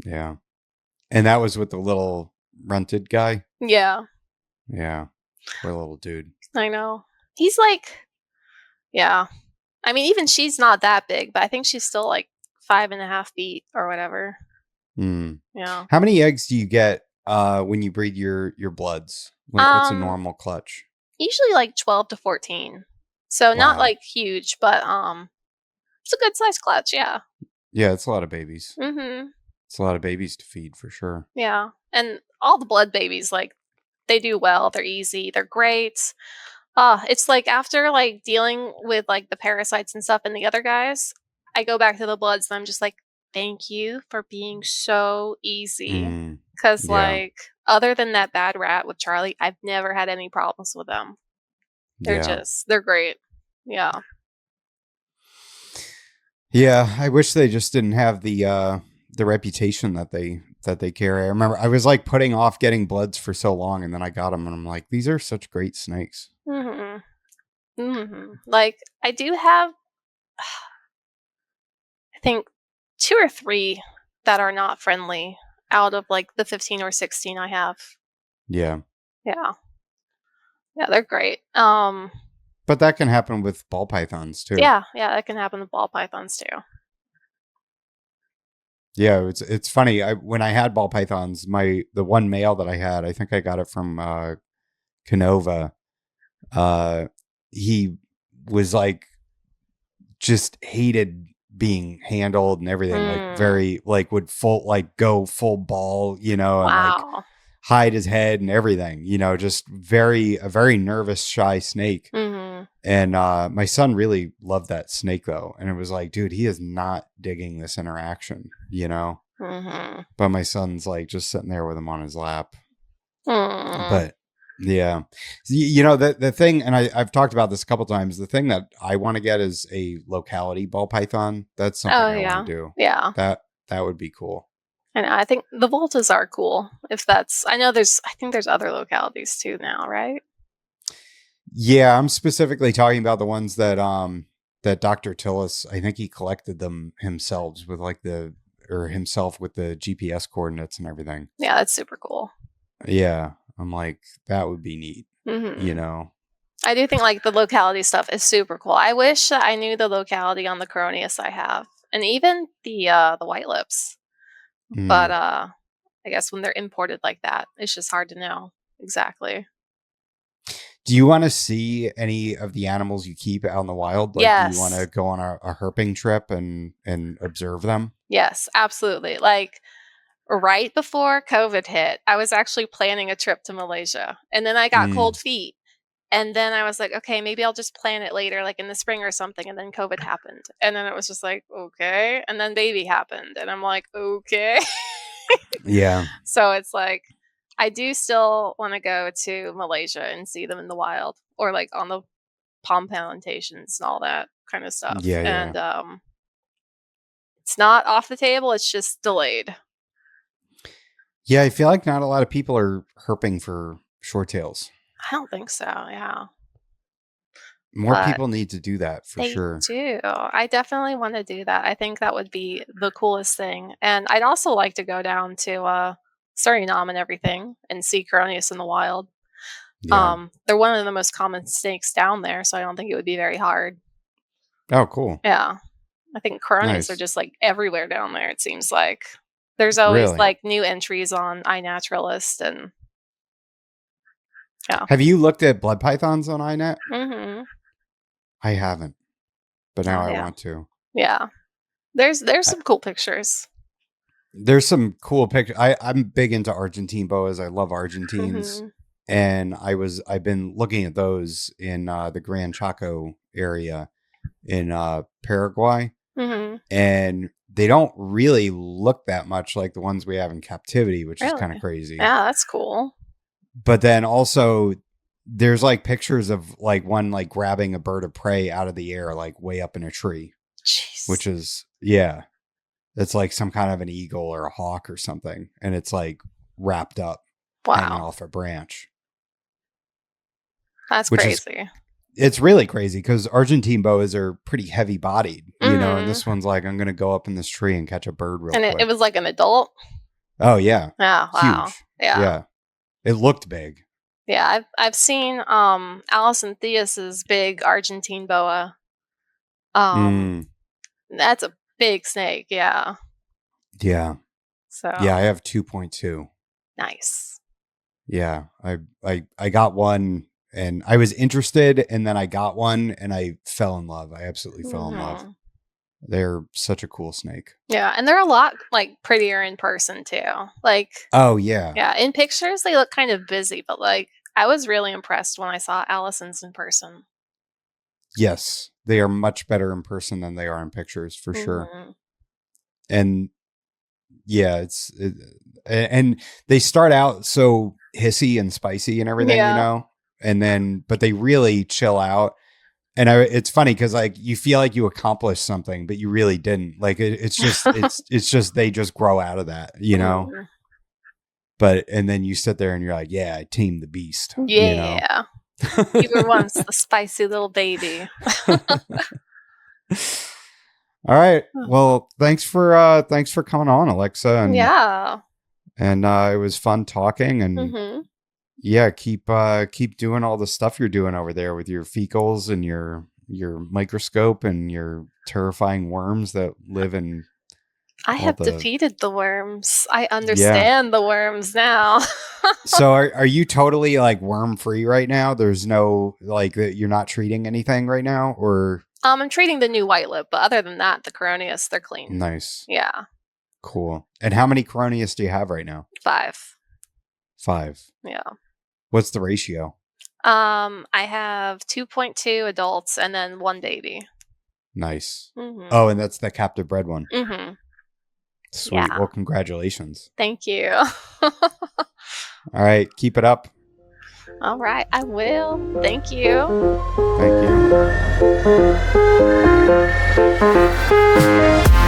Yeah. And that was with the little rented guy? Yeah. Yeah. Poor little dude. I know. He's like, yeah. I mean, even she's not that big, but I think she's still like 5.5 feet or whatever. Yeah. How many eggs do you get when you breed your bloods? What's a normal clutch? Usually like 12 to 14. So not like huge, but it's a good sized clutch, yeah. Yeah, it's a lot of babies. It's a lot of babies to feed for sure. Yeah. And all the blood babies, like, they do well. They're easy. They're great. It's like after like dealing with like the parasites and stuff and the other guys, I go back to the bloods and I'm just like, thank you for being so easy. Because like, other than that bad rat with Charlie, I've never had any problems with them. They're great. Yeah. Yeah, I wish they just didn't have the reputation that they carry. I remember I was like putting off getting bloods for so long, and then I got them, and I'm like, these are such great snakes. Like, I do have, I think, 2 or 3 that are not friendly. out of like the 15 or 16 I have. Yeah. Yeah. Yeah, they're great. But that can happen with ball pythons too. Yeah, that can happen with ball pythons too. Yeah, it's funny. When I had ball pythons, the one male that I had, I think I got it from Canova. He was like just hated being handled and everything, like very like would go full ball, and like Wow. hide his head and everything, just a very nervous, shy snake. Mm-hmm. And my son really loved that snake though. And it was like, dude, he is not digging this interaction, Mm-hmm. but my son's like just sitting there with him on his lap. Mm. But yeah, the thing, and I've talked about this a couple times, the thing that I want to get is a locality ball python. That's something I want to do. Yeah. That would be cool. And I think the Voltas are cool. I think there's other localities too now, right? Yeah, I'm specifically talking about the ones that that Dr. Tillis, I think he collected them himself with the GPS coordinates and everything. Yeah, that's super cool. Yeah, I'm like, that would be neat. Mm-hmm. I do think like the locality stuff is super cool. I wish that I knew the locality on the Coronius I have, and even the white lips. But I guess when they're imported like that, it's just hard to know exactly. Do you want to see any of the animals you keep out in the wild? Like, yes. Do you want to go on a herping trip and observe them? Yes, absolutely. Like right before COVID hit, I was actually planning a trip to Malaysia, and then I got cold feet. And then I was like, okay, maybe I'll just plan it later, like in the spring or something. And then COVID happened. And then it was just like, okay. And then baby happened. And I'm like, okay. Yeah. So it's like, I do still want to go to Malaysia and see them in the wild, or like on the palm plantations and all that kind of stuff. Yeah. And it's not off the table. It's just delayed. Yeah. I feel like not a lot of people are herping for short tails. I don't think so. Yeah. More people need to do that for sure. They do. I definitely want to do that. I think that would be the coolest thing. And I'd also like to go down to Suriname and everything and see Coronius in the wild. Yeah. They're one of the most common snakes down there, so I don't think it would be very hard. Oh, cool. Yeah. I think Coronius are just like everywhere down there, it seems like. There's always like new entries on iNaturalist and yeah. Have you looked at blood pythons on iNet? Mm-hmm. I haven't, but now I want to. Yeah. There's some cool pictures. There's some cool pictures. I'm big into Argentine boas. I love Argentines. And I've been looking at those in the Gran Chaco area in Paraguay. And they don't really look that much like the ones we have in captivity, which is kind of crazy. Yeah, that's cool. But then also there's like pictures of like one like grabbing a bird of prey out of the air, like way up in a tree. Jeez. Which is, it's like some kind of an eagle or a hawk or something. And it's like wrapped up, hanging off a branch. That's crazy. It's really crazy because Argentine boas are pretty heavy bodied, and this one's like, I'm going to go up in this tree and catch a bird real quick. And it was like an adult? Oh, yeah. Oh, wow. Huge. Yeah. It looked big. Yeah, I've seen Allison Theus's big Argentine boa. That's a big snake, yeah. Yeah. So yeah, I have 2.2. Nice. Yeah, I got one and I was interested, and then I got one and I fell in love. I absolutely fell in love. They're such a cool snake. Yeah, and they're a lot like prettier in person too. Like, oh yeah. Yeah, in pictures they look kind of busy, but like I was really impressed when I saw Allison's in person. Yes, they are much better in person than they are in pictures for sure. And yeah, and they start out so hissy and spicy and everything, and then but they really chill out. And it's funny because like you feel like you accomplished something, but you really didn't. Like it's just it's just they just grow out of that, But and then you sit there and you're like, yeah, I tamed the beast. Yeah, you were once the spicy little baby. All right. Well, thanks for coming on, Alexa. And And it was fun talking. And Mm-hmm. yeah, keep doing all the stuff you're doing over there with your fecals and your microscope and your terrifying worms that live in I all have the defeated the worms. I yeah. understand the worms now. So are you totally like worm free right now? There's no like you're not treating anything right now, or I'm treating the new white lip, but other than that, the Coronius, they're clean. nice, Yeah, cool. And how many Coronius do you have right now? 5. 5. Yeah. What's the ratio? I have 2.2 adults and then 1 baby. Nice. Mm-hmm. Oh, and that's the captive bred one. Mm-hmm. Sweet. Yeah. Well, congratulations. Thank you. All right, keep it up. All right, I will. Thank you. Thank you.